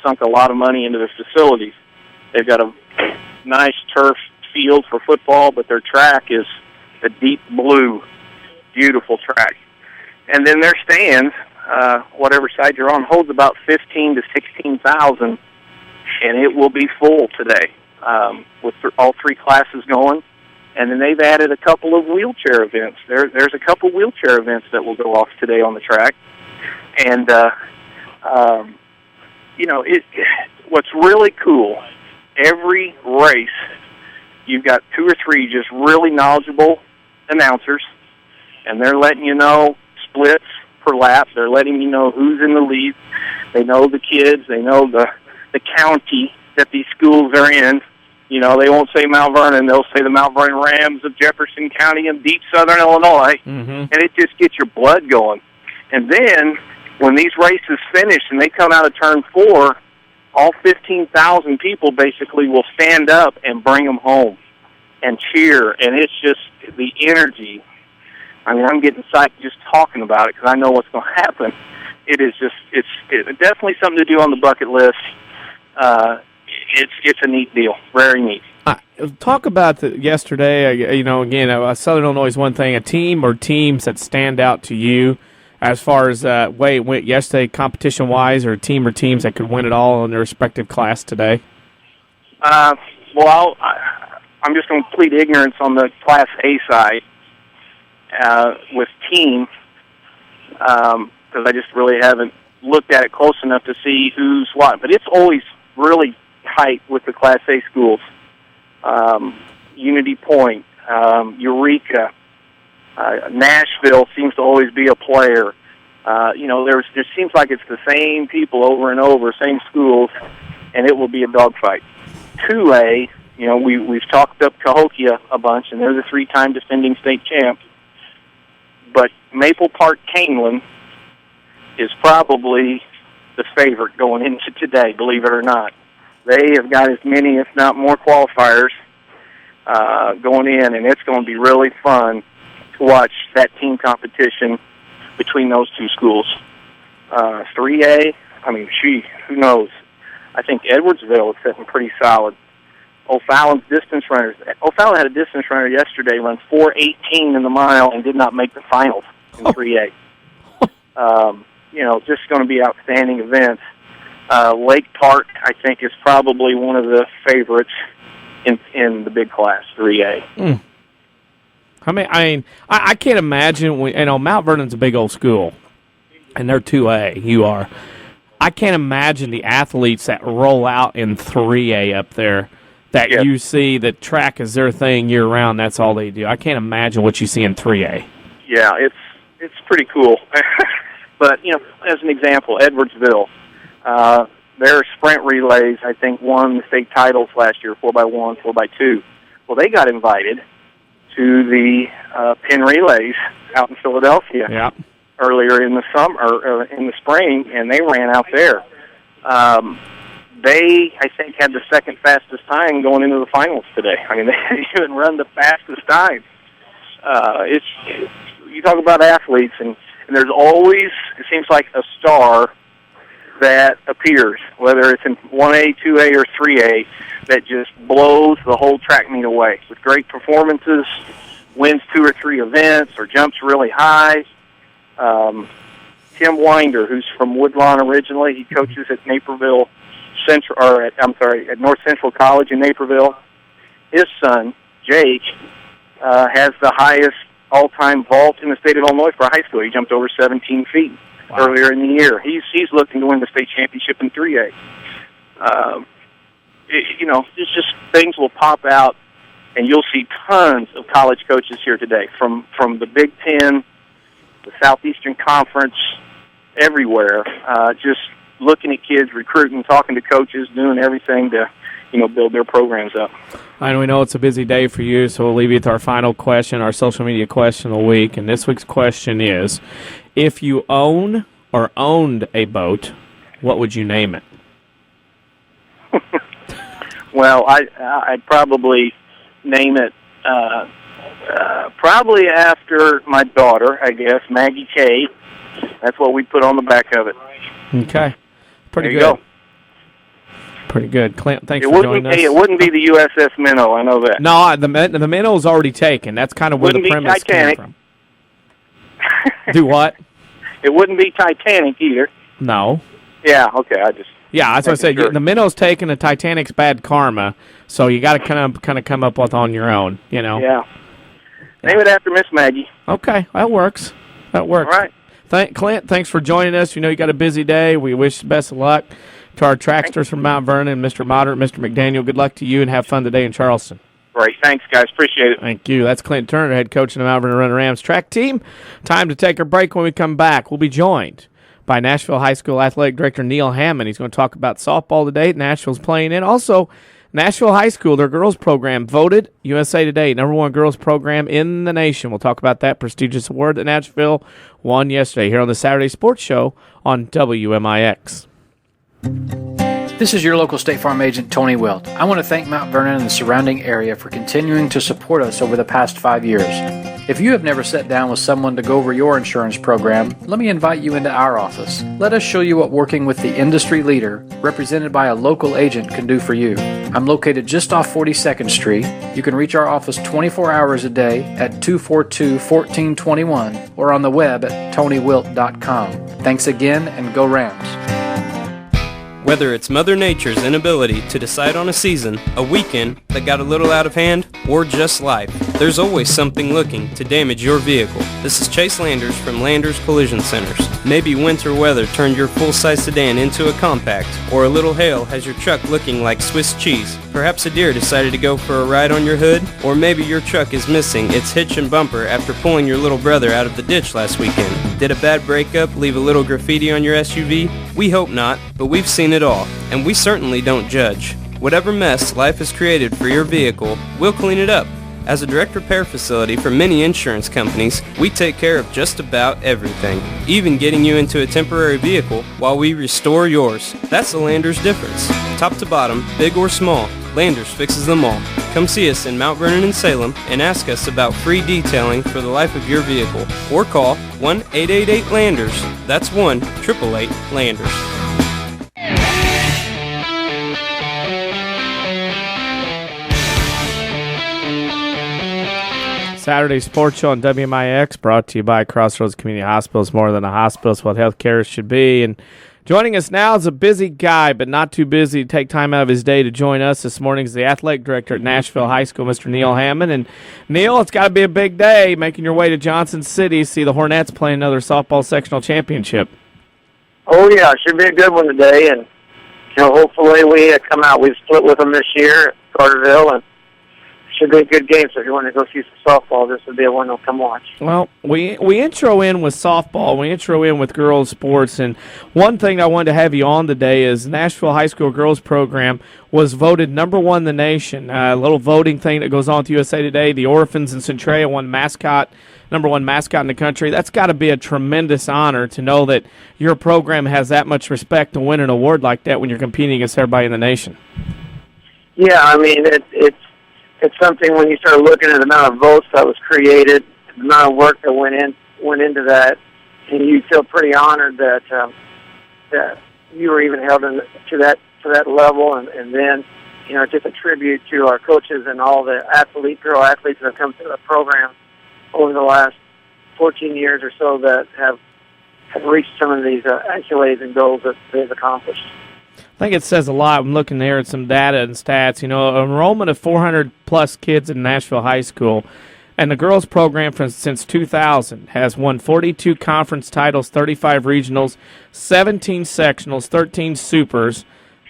sunk a lot of money into their facilities. They've got a nice turf field for football, but their track is a deep blue, beautiful track. And then their stands, whatever side you're on, holds about 15 to 16,000, and it will be full today with all 3 classes going. And then they've added a couple of wheelchair events. There's a couple wheelchair events that will go off today on the track. And, what's really cool, every race, you've got 2 or 3 just really knowledgeable announcers, and they're letting you know splits per lap. They're letting you know who's in the lead. They know the kids. They know the county that these schools are in. They won't say Mount Vernon. They'll say the Mount Vernon Rams of Jefferson County in deep southern Illinois. Mm-hmm. And it just gets your blood going. And then when these races finish and they come out of turn 4, all 15,000 people basically will stand up and bring them home and cheer. And it's just the energy. I'm getting psyched just talking about it because I know what's going to happen. It is just, it's definitely something to do on the bucket list. It's a neat deal, very neat. Talk about yesterday. Again, Southern Illinois is one thing. A team or teams that stand out to you as far as way it went yesterday, competition-wise, or a team or teams that could win it all in their respective class today? Well, I'm just going to plead ignorance on the Class A side with team because I just really haven't looked at it close enough to see who's what. But it's always really tight with the Class A schools. Unity Point, Eureka, Nashville seems to always be a player. There seems like it's the same people over and over, same schools, and it will be a dogfight. 2A, we've talked up Cahokia a bunch, and they're the 3-time defending state champ. But Maple Park Canelan is probably the favorite going into today, believe it or not. They have got as many, if not more, qualifiers going in, and it's going to be really fun to watch that team competition between those two schools. 3A, who knows? I think Edwardsville is sitting pretty solid. O'Fallon's distance runners. O'Fallon had a distance runner yesterday run 4:18 in the mile and did not make the finals in 3A. Just going to be outstanding events. Lake Park, I think, is probably one of the favorites in the big class, 3A. I can't imagine Mount Vernon's a big old school, and they're 2A. You are. I can't imagine the athletes that roll out in 3A up there that you see that track is their thing year round. That's all they do. I can't imagine what you see in 3A. Yeah, it's pretty cool. But as an example, Edwardsville, their sprint relays, I think, won the state titles last year, 4x1, 4x2. Well, they got invited to the pin relays out in Philadelphia earlier in the summer or in the spring, and they ran out there. They, I think, had the second fastest time going into the finals today. They didn't even run the fastest time. You talk about athletes, and there's always, it seems like, a star that appears, whether it's in 1A, 2A, or 3A, that just blows the whole track meet away with great performances, wins 2 or 3 events, or jumps really high. Tim Winder, who's from Woodlawn originally, he coaches at Naperville Central, at North Central College in Naperville. His son, Jake, has the highest all-time vault in the state of Illinois for high school. He jumped over 17 feet earlier in the year. He's looking to win the state championship in 3A. It's just things will pop out, and you'll see tons of college coaches here today from the Big Ten, the Southeastern Conference, everywhere. Just looking at kids, recruiting, talking to coaches, doing everything to build their programs up. And we know it's a busy day for you, so we'll leave you with our final question, our social media question of the week. And this week's question is, if you own or owned a boat, what would you name it? Well, I'd probably name it probably after my daughter, I guess, Maggie K. That's what we put on the back of it. Okay. Pretty there you good. Go. Pretty good. Clint, thanks for joining us. It wouldn't be the USS Minnow, I know that. No, the Minnow's already taken. That's kind of where the premise came from. Do what? It wouldn't be Titanic either. No. Yeah, okay, that's what I said. Sure. The Minnow's taken, the Titanic's bad karma, so you got to kind of come up with on your own, Yeah. Name it after Miss Maggie. Okay, that works. All right. Clint, thanks for joining us. You got a busy day. We wish the best of luck to our tracksters from Mount Vernon, Mr. Moderate, Mr. McDaniel. Good luck to you, and have fun today in Charleston. Great. Thanks, guys. Appreciate it. Thank you. That's Clint Turner, head coach of the Mount Vernon Running Rams track team. Time to take a break. When we come back, we'll be joined by Nashville High School Athletic Director Neil Hammond. He's going to talk about softball today. Nashville's playing in. Also, Nashville High School, their girls program, voted USA Today #1 girls program in the nation. We'll talk about that prestigious award that Nashville won yesterday here on the Saturday Sports Show on WMIX. This is your local State Farm agent, Tony Wilt. I want to thank Mount Vernon and the surrounding area for continuing to support us over the past 5 years. If you have never sat down with someone to go over your insurance program, let me invite you into our office. Let us show you what working with the industry leader, represented by a local agent, can do for you. I'm located just off 42nd Street. You can reach our office 24 hours a day at 242-1421 or on the web at tonywilt.com. Thanks again, and go Rams. Whether it's Mother Nature's inability to decide on a season, a weekend that got a little out of hand, or just life, there's always something looking to damage your vehicle. This is Chase Landers from Landers Collision Centers. Maybe winter weather turned your full-size sedan into a compact, or a little hail has your truck looking like Swiss cheese. Perhaps a deer decided to go for a ride on your hood, or maybe your truck is missing its hitch and bumper after pulling your little brother out of the ditch last weekend. Did a bad breakup leave a little graffiti on your SUV? We hope not, but we've seen it all, and we certainly don't judge. Whatever mess life has created for your vehicle, we'll clean it up. As a direct repair facility for many insurance companies, we take care of just about everything, even getting you into a temporary vehicle while we restore yours. That's the Landers difference. Top to bottom, big or small, Landers fixes them all. Come see us in Mount Vernon and Salem and ask us about free detailing for the life of your vehicle. Or call 1-888-LANDERS. That's 1-888-LANDERS. Saturday Sports Show on WMIX, brought to you by Crossroads Community Hospitals, more than a hospital. It's what healthcare should be. And joining us now is a busy guy, but not too busy to take time out of his day to join us this morning is the athletic director at Nashville High School, Mr. Neil Hammond. And Neil, it's got to be a big day making your way to Johnson City to see the Hornets play another softball sectional championship. Oh, yeah, it should be a good one today. And, hopefully we come out. We've split with them this year at Carterville, and should be a good game. So if you want to go see some softball, this would be a one to come watch. Well, we intro in with softball. We intro in with girls sports. And one thing I wanted to have you on today is Nashville High School girls program was voted number one in the nation. A little voting thing that goes on with USA Today. The Orphans in Centralia won number one mascot in the country. That's got to be a tremendous honor to know that your program has that much respect to win an award like that when you're competing against everybody in the nation. Yeah, I mean, it's something when you start looking at the amount of votes that was created, the amount of work that went into that, and you feel pretty honored that that you were even held to that level, and then just a tribute to our coaches and all the girl athletes that have come through the program over the last 14 years or so that have reached some of these accolades and goals that they've accomplished. I think it says a lot. I'm looking there at some data and stats. Enrollment of 400-plus kids in Nashville High School, and the girls program since 2000 has won 42 conference titles, 35 regionals, 17 sectionals, 13 supers,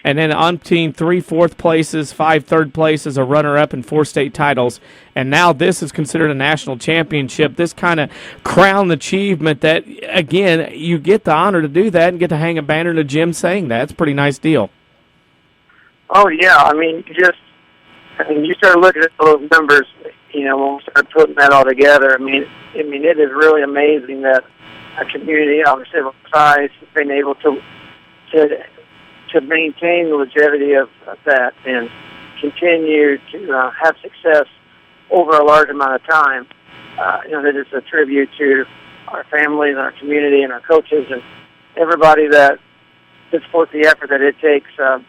and then umpteen 3 fourth places, 5 third places, a runner-up, and 4 state titles. And now this is considered a national championship. This kind of crowned achievement that, again, you get the honor to do that and get to hang a banner in the gym saying that. It's a pretty nice deal. Oh, yeah. I mean, you start looking at those numbers, when we start putting that all together. I mean, it is really amazing that a community, obviously, of size, has been able to maintain the longevity of that and continue to have success over a large amount of time. That is a tribute to our families, our community, and our coaches, and everybody that puts forth the effort that it takes to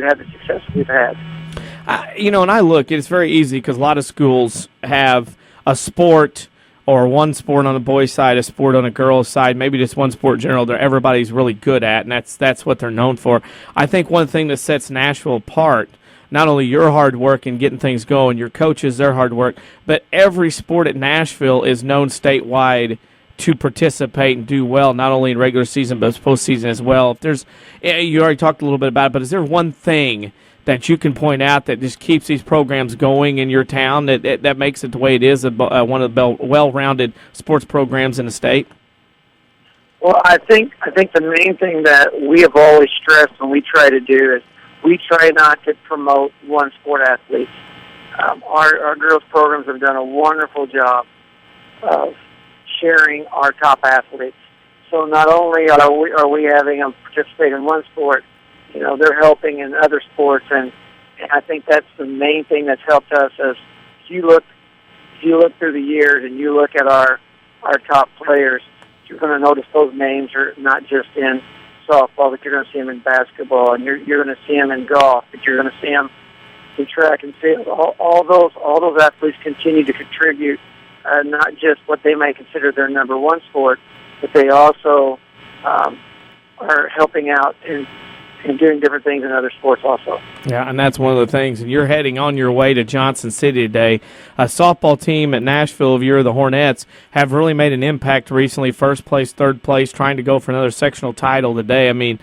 have the success we've had. And I look, it's very easy because a lot of schools have a sport or one sport on the boys' side, a sport on the girls' side, maybe just one sport in general that everybody's really good at, and that's what they're known for. I think one thing that sets Nashville apart, not only your hard work in getting things going, your coaches, their hard work, but every sport at Nashville is known statewide to participate and do well, not only in regular season but postseason as well. You already talked a little bit about it, but is there one thing that you can point out that just keeps these programs going in your town, that makes it the way it is, one of the well-rounded sports programs in the state? Well, I think the main thing that we have always stressed when we try to do is we try not to promote one sport athletes. Our girls programs have done a wonderful job of sharing our top athletes. So not only are we having them participate in one sport, they're helping in other sports, and I think that's the main thing that's helped us. As you look if you look through the years and you look at our top players, you're going to notice those names are not just in softball, but you're going to see them in basketball, and you're going to see them in golf, but you're going to see them in track and field. All those athletes continue to contribute, not just what they may consider their number one sport, but they also are helping out and doing different things in other sports also. Yeah, and that's one of the things. And you're heading on your way to Johnson City today. A softball team at Nashville, of the Hornets, have really made an impact recently. First place, third place, trying to go for another sectional title today. I mean,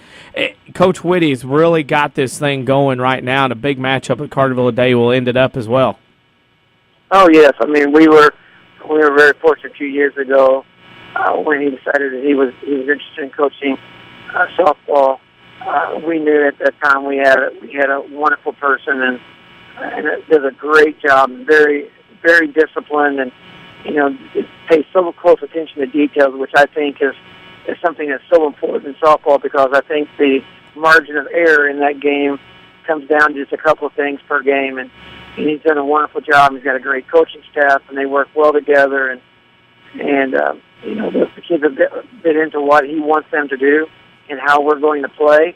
Coach Whitty's really got this thing going right now, and a big matchup at Carterville today will end it up as well. Oh, yes. I mean, we were very fortunate a few years ago when he decided that he was interested in coaching softball. We knew at that time we had a wonderful person and does a great job, very, very disciplined, and pays so close attention to details, which I think is something that's so important in softball, because I think the margin of error in that game comes down to just a couple of things per game, and he's done a wonderful job. He's got a great coaching staff, and they work well together, and the kids have bit into what he wants them to do and how we're going to play,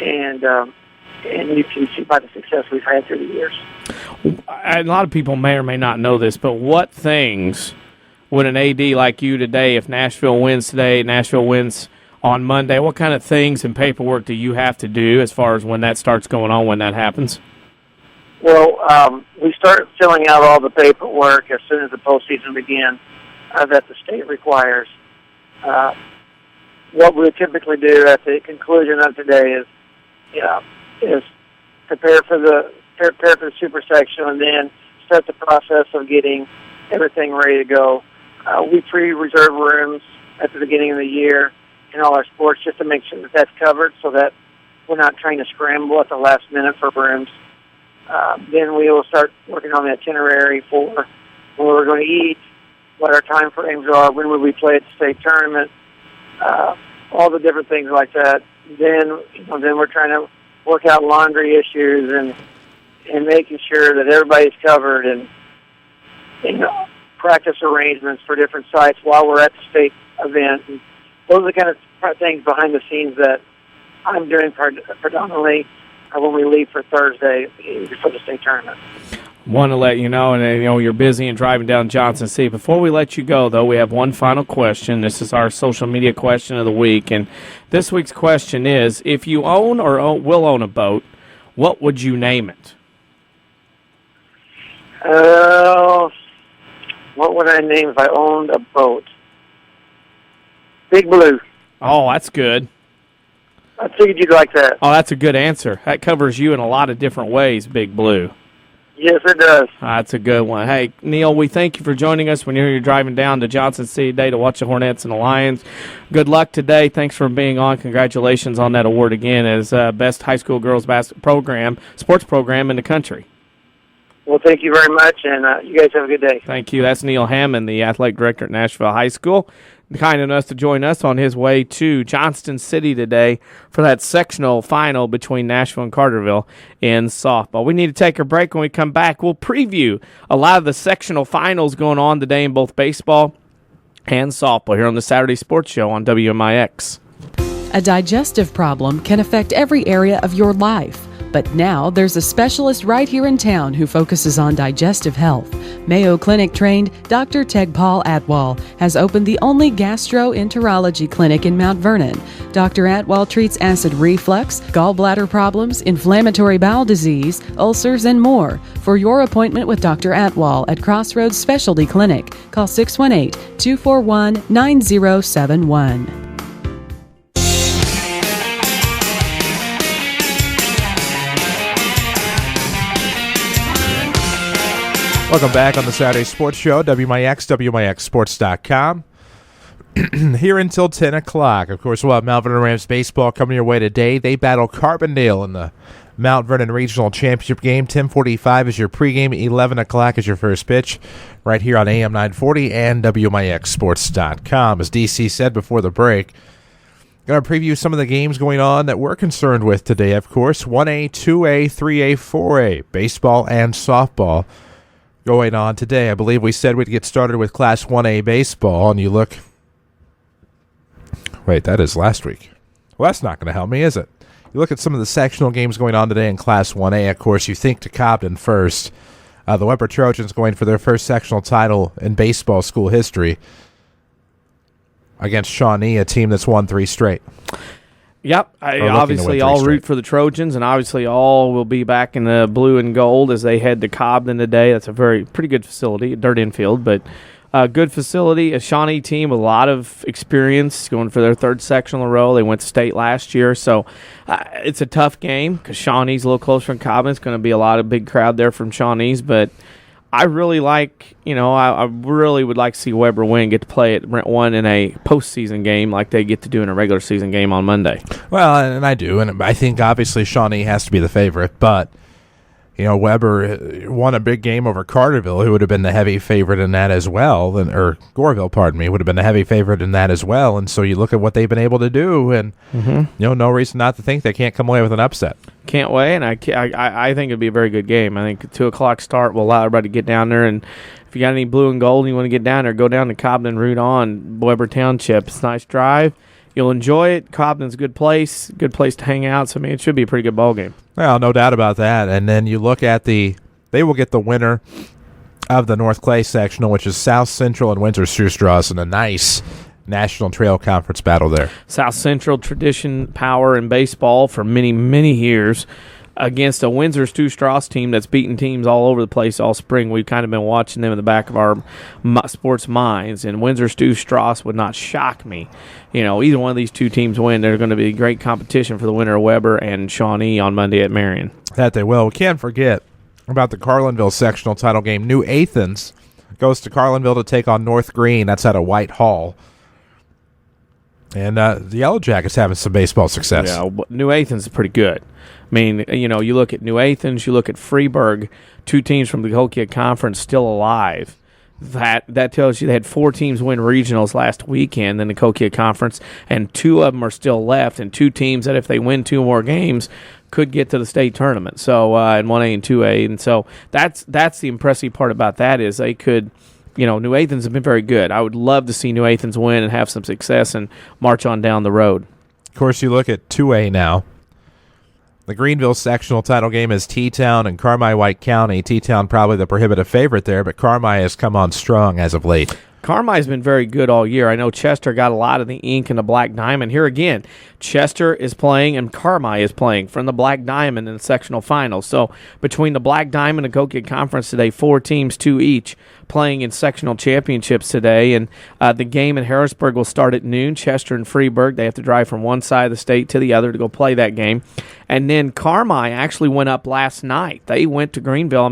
and you can see by the success we've had through the years. A lot of people may or may not know this, but what things would an AD like you today, if Nashville wins today, Nashville wins on Monday, what kind of things and paperwork do you have to do as far as when that starts going on, when that happens? Well, we start filling out all the paperwork as soon as the postseason begins that the state requires. What we typically do at the conclusion of today is prepare for the super section, and then start the process of getting everything ready to go. We pre-reserve rooms at the beginning of the year in all our sports just to make sure that that's covered, so that we're not trying to scramble at the last minute for rooms. Then we will start working on the itinerary for when we're going to eat, what our time frames are, when will we play at the state tournament, all the different things like that. Then we're trying to work out laundry issues and making sure that everybody's covered, and practice arrangements for different sites while we're at the state event. And those are the kind of things behind the scenes that I'm doing predominantly when we leave for Thursday for the state tournament. Want to let you know, and you're busy and driving down Johnson City. Before we let you go, though, we have one final question. This is our social media question of the week, and this week's question is: if you own or will own a boat, what would you name it? What would I name if I owned a boat? Big Blue. Oh, that's good. I figured you'd like that. Oh, that's a good answer. That covers you in a lot of different ways, Big Blue. Yes, it does. That's a good one. Hey, Neil, we thank you for joining us when you're driving down to Johnson City today to watch the Hornets and the Lions. Good luck today. Thanks for being on. Congratulations on that award again as best high school girls sports program in the country. Well, thank you very much, and you guys have a good day. Thank you. That's Neil Hammond, the athletic director at Nashville High School. Kind enough to join us on his way to Johnston City today for that sectional final between Nashville and Carterville in softball. We need to take a break. When we come back, we'll preview a lot of the sectional finals going on today in both baseball and softball here on the Saturday Sports Show on WMIX. A digestive problem can affect every area of your life. But now there's a specialist right here in town who focuses on digestive health. Mayo Clinic trained Dr. Tegpal Atwal has opened the only gastroenterology clinic in Mount Vernon. Dr. Atwal treats acid reflux, gallbladder problems, inflammatory bowel disease, ulcers, and more. For your appointment with Dr. Atwal at Crossroads Specialty Clinic, call 618-241-9071. Welcome back on the Saturday Sports Show, WMIX, WMIXSports.com. Here until 10 o'clock. Of course, we'll have Mount Vernon Rams baseball coming your way today. They battle Carbondale in the Mount Vernon Regional Championship game. 10:45 is your pregame. 11 o'clock is your first pitch right here on AM 940 and WMIXSports.com. As DC said before the break, going to preview some of the games going on that we're concerned with today, of course. 1A, 2A, 3A, 4A, baseball and softball. going on today. I believe we said we'd get started with Class 1A baseball, and you look... Wait, that is last week. Well, that's not going to help me, is it? You look at some of the sectional games going on today in Class 1A, of course, you think to Cobden first. The Weber Trojans going for their first sectional title in baseball school history against Shawnee, a team that's won 3 straight. Yep. Obviously, all root for the Trojans, and obviously all will be back in the blue and gold as they head to Cobden today. That's a pretty good facility, a dirt infield, but a good facility. A Shawnee team with a lot of experience going for their 3rd sectional in a row. They went to state last year, so it's a tough game because Shawnee's a little closer from Cobden. It's going to be a lot of big crowd there from Shawnee's, but I really like, I really would like to see Weber win, get to play at Brent 1 in a postseason game like they get to do in a regular season game on Monday. Well, and I do, and I think obviously Shawnee has to be the favorite, but Weber won a big game over Carterville, who would have been the heavy favorite in that as well, or Goreville, pardon me, would have been the heavy favorite in that as well. And so you look at what they've been able to do, and no reason not to think they can't come away with an upset. Can't wait, and I think it'd be a very good game. I think a 2:00 start will allow everybody to get down there, and if you got any blue and gold and you want to get down there, go down to Cobden and root on Weber Township. It's a nice drive. You'll enjoy it. Cobden's a good place to hang out. So, it should be a pretty good ball game. Well, no doubt about that. And then you look at they will get the winner of the North Clay sectional, which is South Central and Windsor Sioux-Strauss, and a nice National Trail Conference battle there. South Central, tradition, power in baseball for many, many years, against a Windsor Sioux-Strauss team that's beaten teams all over the place all spring. We've kind of been watching them in the back of our sports minds, and Windsor Sioux-Strauss would not shock me. Either one of these two teams win, they're going to be great competition for the winner of Weber and Shawnee on Monday at Marion. That they will. We can't forget about the Carlinville sectional title game. New Athens goes to Carlinville to take on North Green. That's at a White Hall. And the Yellow Jackets having some baseball success. Yeah, New Athens is pretty good. You look at New Athens, you look at Freeburg, 2 teams from the Colquitt Conference still alive. That tells you they had 4 teams win regionals last weekend in the Colquitt Conference, and 2 of them are still left, and 2 teams that if they win 2 more games could get to the state tournament. So in 1A and 2A, and so that's the impressive part about that is they could. New Athens have been very good. I would love to see New Athens win and have some success and march on down the road. Of course, you look at 2A now. The Greenville sectional title game is T-Town and Carmi-White County. T-Town probably the prohibitive favorite there, but Carmi has come on strong as of late. Carmi's been very good all year. I know Chester got a lot of the ink in the Black Diamond. Here again, Chester is playing and Carmi is playing from the Black Diamond in the sectional finals. So between the Black Diamond and Colquitt Conference today, 4 teams, 2 each, playing in sectional championships today. And the game in Harrisburg will start at noon. Chester and Freeburg, they have to drive from one side of the state to the other to go play that game. And then Carmi actually went up last night. They went to Greenville.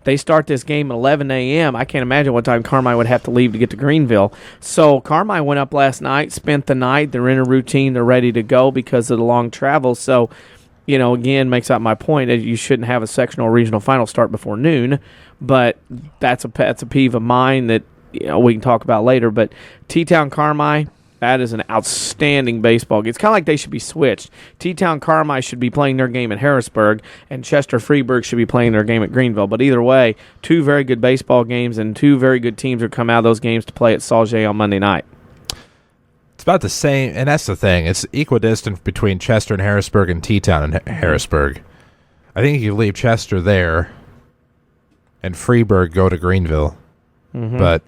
They start this game at 11 a.m. I can't imagine what time Carmi would have to leave to get to Greenville. So Carmi went up last night, spent the night. They're in a routine. They're ready to go because of the long travel. So, again, makes out my point. You shouldn't have a sectional or regional final start before noon. But that's a peeve of mine that we can talk about later. But T-Town Carmi, that is an outstanding baseball game. It's kind of like they should be switched. T-Town Carmi should be playing their game at Harrisburg, and Chester Freeburg should be playing their game at Greenville. But either way, 2 very good baseball games, and 2 very good teams are come out of those games to play at Sauget on Monday night. It's about the same, and that's the thing. It's equidistant between Chester and Harrisburg and T-Town and Harrisburg. I think you leave Chester there and Freeburg go to Greenville. But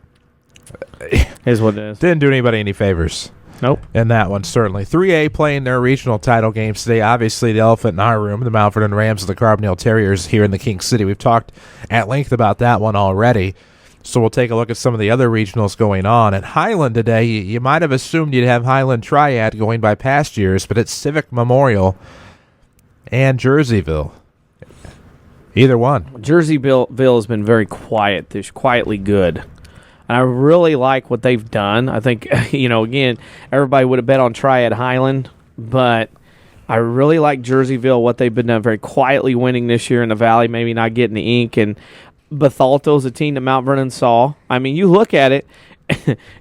is what it is. Didn't do anybody any favors. Nope. In that one, certainly. 3A playing their regional title games today. Obviously, the elephant in our room, the Mount Vernon Rams and the Carbondale Terriers here in the King City. We've talked at length about that one already. So we'll take a look at some of the other regionals going on. At Highland today, you might have assumed you'd have Highland Triad going by past years, but it's Civic Memorial and Jerseyville. Either one. Jerseyville has been very quietly good. And I really like what they've done. I think, again, everybody would have bet on Triad Highland, but I really like Jerseyville, what they've been done, very quietly winning this year in the Valley, maybe not getting the ink. And Bethalto's a team that Mount Vernon saw. You look at it,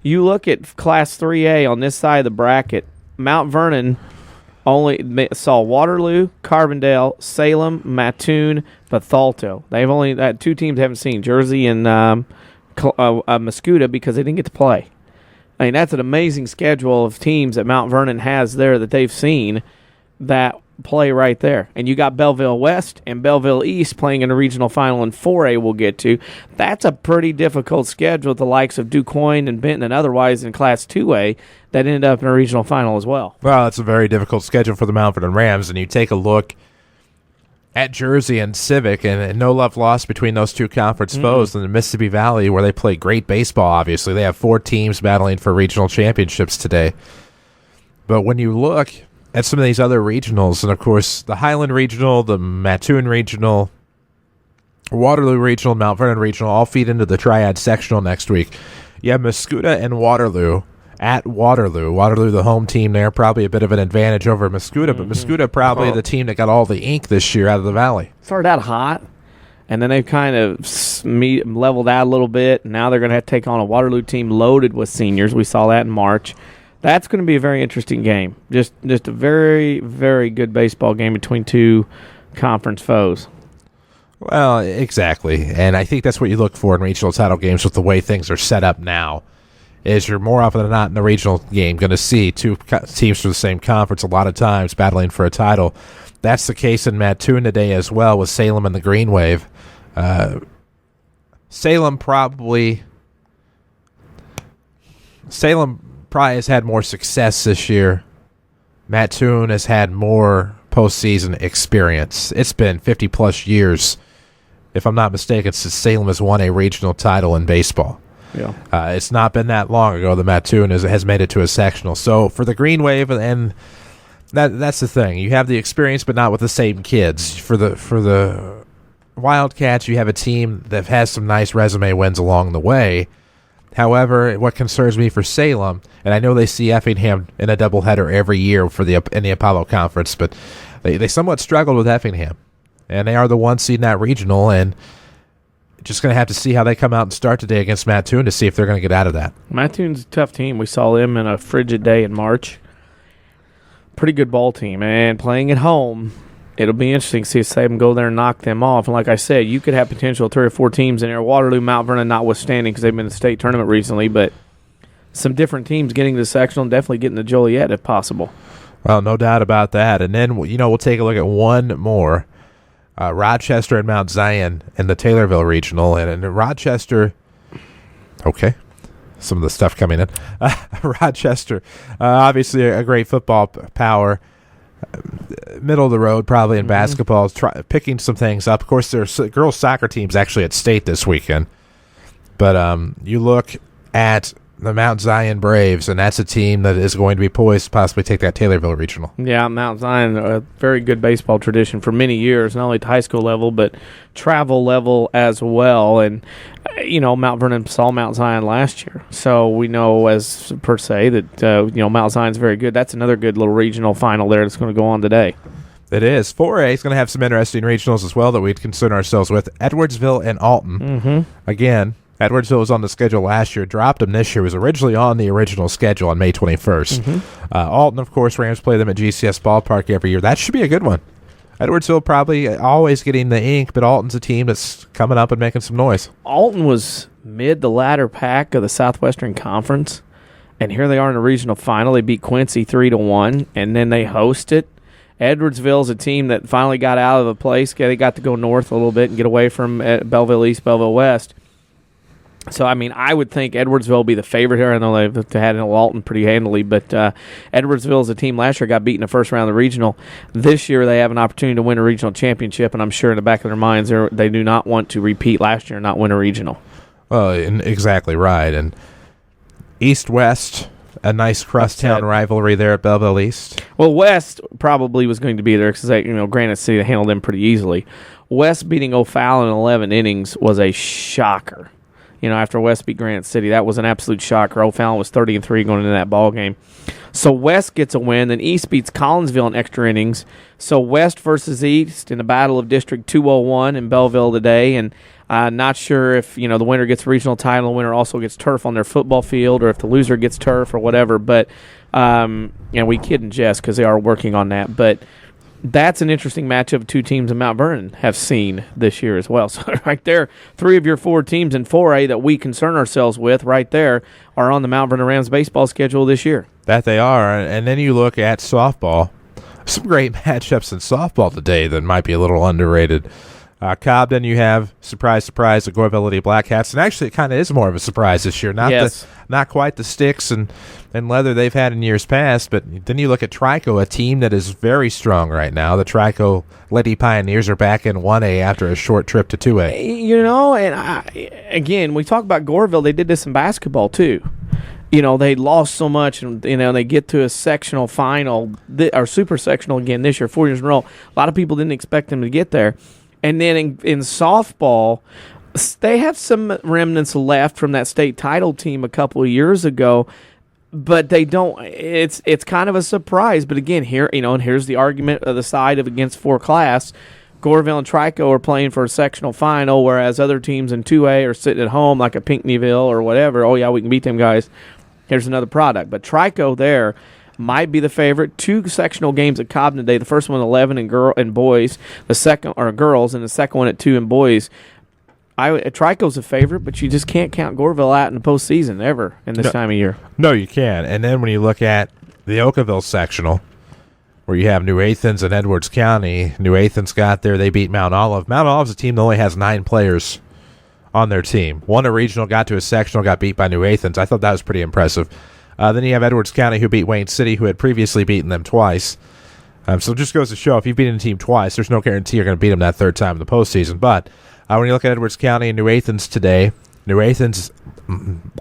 you look at Class 3A on this side of the bracket, Mount Vernon only saw Waterloo, Carbondale, Salem, Mattoon, Bethalto. They've only had 2 teams haven't seen, Jersey and Mascoutah, because they didn't get to play. I mean, that's an amazing schedule of teams that Mount Vernon has there that they've seen that play right there. And you got Belleville West and Belleville East playing in a regional final in 4A we'll get to. That's a pretty difficult schedule with the likes of DuQuoin and Benton and otherwise in Class 2A that ended up in a regional final as well. Well, it's a very difficult schedule for the Mount Vernon Rams, and you take a look at Jersey and Civic, and no love lost between those 2 conference foes in the Mississippi Valley, where they play great baseball, obviously. They have 4 teams battling for regional championships today. But when you look at some of these other regionals, and of course the Highland Regional, the Mattoon Regional, Waterloo Regional, Mount Vernon Regional, all feed into the Triad Sectional next week. You have Mascoutah and Waterloo at Waterloo. Waterloo, the home team there, probably a bit of an advantage over Mascoutah, but Mascoutah probably the team that got all the ink this year out of the Valley. Started out hot, and then they've kind of leveled out a little bit. Now they're going to have to take on a Waterloo team loaded with seniors. We saw that in March. That's going to be a very interesting game. Just a very, very good baseball game between 2 conference foes. Well, exactly. And I think that's what you look for in regional title games with the way things are set up now, is you're more often than not in the regional game going to see 2 teams from the same conference a lot of times battling for a title. That's the case in Mattoon today as well with Salem and the Green Wave. Salem probably has had more success this year. Mattoon has had more postseason experience. It's been 50-plus years, if I'm not mistaken, since Salem has won a regional title in baseball. Yeah. It's not been that long ago that Mattoon has made it to a sectional. So for the Green Wave, and that's the thing. You have the experience, but not with the same kids. For the Wildcats, you have a team that has some nice resume wins along the way. However, what concerns me for Salem, and I know they see Effingham in a doubleheader every year in the Apollo Conference, but they somewhat struggled with Effingham, and they are the 1 seed in that regional, and just going to have to see how they come out and start today against Mattoon to see if they're going to get out of that. Mattoon's a tough team. We saw them in a frigid day in March. Pretty good ball team, and playing at home, it'll be interesting to see if Salem go there and knock them off. And like I said, you could have potential 3 or 4 teams in there. Waterloo, Mount Vernon notwithstanding because they've been in the state tournament recently, but some different teams getting to the sectional and definitely getting to Joliet if possible. Well, no doubt about that. And then, we'll take a look at one more. Rochester and Mount Zion in the Taylorville Regional. And in Rochester, okay, some of the stuff coming in. Rochester, obviously a great football power. Middle of the road probably in basketball, picking some things up. Of course, their girls soccer team's actually at state this weekend. But you look at the Mount Zion Braves, and that's a team that is going to be poised to possibly take that Taylorville Regional. Yeah, Mount Zion, a very good baseball tradition for many years, not only at high school level, but travel level as well. And, Mount Vernon saw Mount Zion last year. So we know as per se that, Mount Zion's very good. That's another good little regional final there that's going to go on today. It is. 4A is going to have some interesting regionals as well that we'd concern ourselves with. Edwardsville and Alton. Again, Edwardsville was on the schedule last year, dropped them this year, was originally on the original schedule on May 21st. Alton, of course, Rams play them at GCS Ballpark every year. That should be a good one. Edwardsville probably always getting the ink, but Alton's a team that's coming up and making some noise. Alton was mid the latter pack of the Southwestern Conference, and here they are in the regional final. They beat Quincy 3-1, and then they host it. Edwardsville's a team that finally got out of the place. They got to go north a little bit and get away from Belleville East, Belleville West. So, I would think Edwardsville will be the favorite here. I know they've had Alton pretty handily, but Edwardsville is a team last year got beat in the first round of the regional. This year they have an opportunity to win a regional championship, and I'm sure in the back of their minds they do not want to repeat last year and not win a regional. Well, exactly right. And East-West, a nice crosstown rivalry there at Belleville East. Well, West probably was going to be there because Granite City handled them pretty easily. West beating O'Fallon in 11 innings was a shocker. after West beat Granite City. That was an absolute shocker. O'Fallon was 30-3 going into that ball game. So West gets a win, then East beats Collinsville in extra innings. So West versus East in the Battle of District 201 in Belleville today, and not sure if the winner gets regional title, the winner also gets turf on their football field, or if the loser gets turf or whatever. But we kid and jest because they are working on that. But that's an interesting matchup two teams in Mount Vernon have seen this year as well. So right there, 3 of your 4 teams in 4A that we concern ourselves with right there are on the Mount Vernon Rams baseball schedule this year. That they are. And then you look at softball. Some great matchups in softball today that might be a little underrated. Cobden, you have, surprise, surprise, the Goreville Lady Black Hats. And actually, it kind of is more of a surprise this year. Not quite the sticks and leather they've had in years past, but then you look at Trico, a team that is very strong right now. The Trico Lady Pioneers are back in 1A after a short trip to 2A. Again, we talk about Goreville. They did this in basketball, too. They lost so much, and they get to a sectional final, or super sectional again this year, 4 years in a row. A lot of people didn't expect them to get there. And then in softball, they have some remnants left from that state title team a couple of years ago, but they don't. It's kind of a surprise. But again, here and here's the argument of the side of against 4 class. Goreville and Trico are playing for a sectional final, whereas other teams in 2A are sitting at home like a Pinckneyville or whatever. Oh yeah, we can beat them guys. Here's another product. But Trico there might be the favorite. 2 sectional games at Cobden today. The first one 11 and boys. The second are girls, and the second one at 2 and boys. Trico's a favorite, but you just can't count Goreville out in the postseason ever in this time of year. No, you can. And then when you look at the Oakville sectional, where you have New Athens and Edwards County, New Athens got there. They beat Mount Olive. Mount Olive's a team that only has 9 players on their team. Won a regional, got to a sectional, got beat by New Athens. I thought that was pretty impressive. Then you have Edwards County, who beat Wayne City, who had previously beaten them twice. So it just goes to show, if you've beaten a team twice, there's no guarantee you're going to beat them that third time in the postseason. But when you look at Edwards County and New Athens today, New Athens,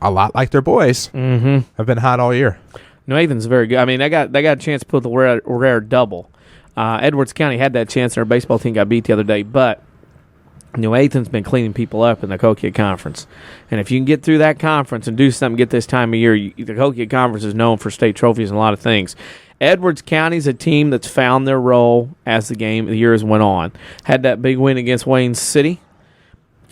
a lot like their boys, have been hot all year. New Athens is very good. I mean, they got a chance to put the rare double. Edwards County had that chance, and their baseball team got beat the other day, but New Athens been cleaning people up in the Colquitt Conference. And if you can get through that conference and do something, get this time of year, the Colquitt Conference is known for state trophies and a lot of things. Edwards County's a team that's found their role as the years went on. Had that big win against Wayne City.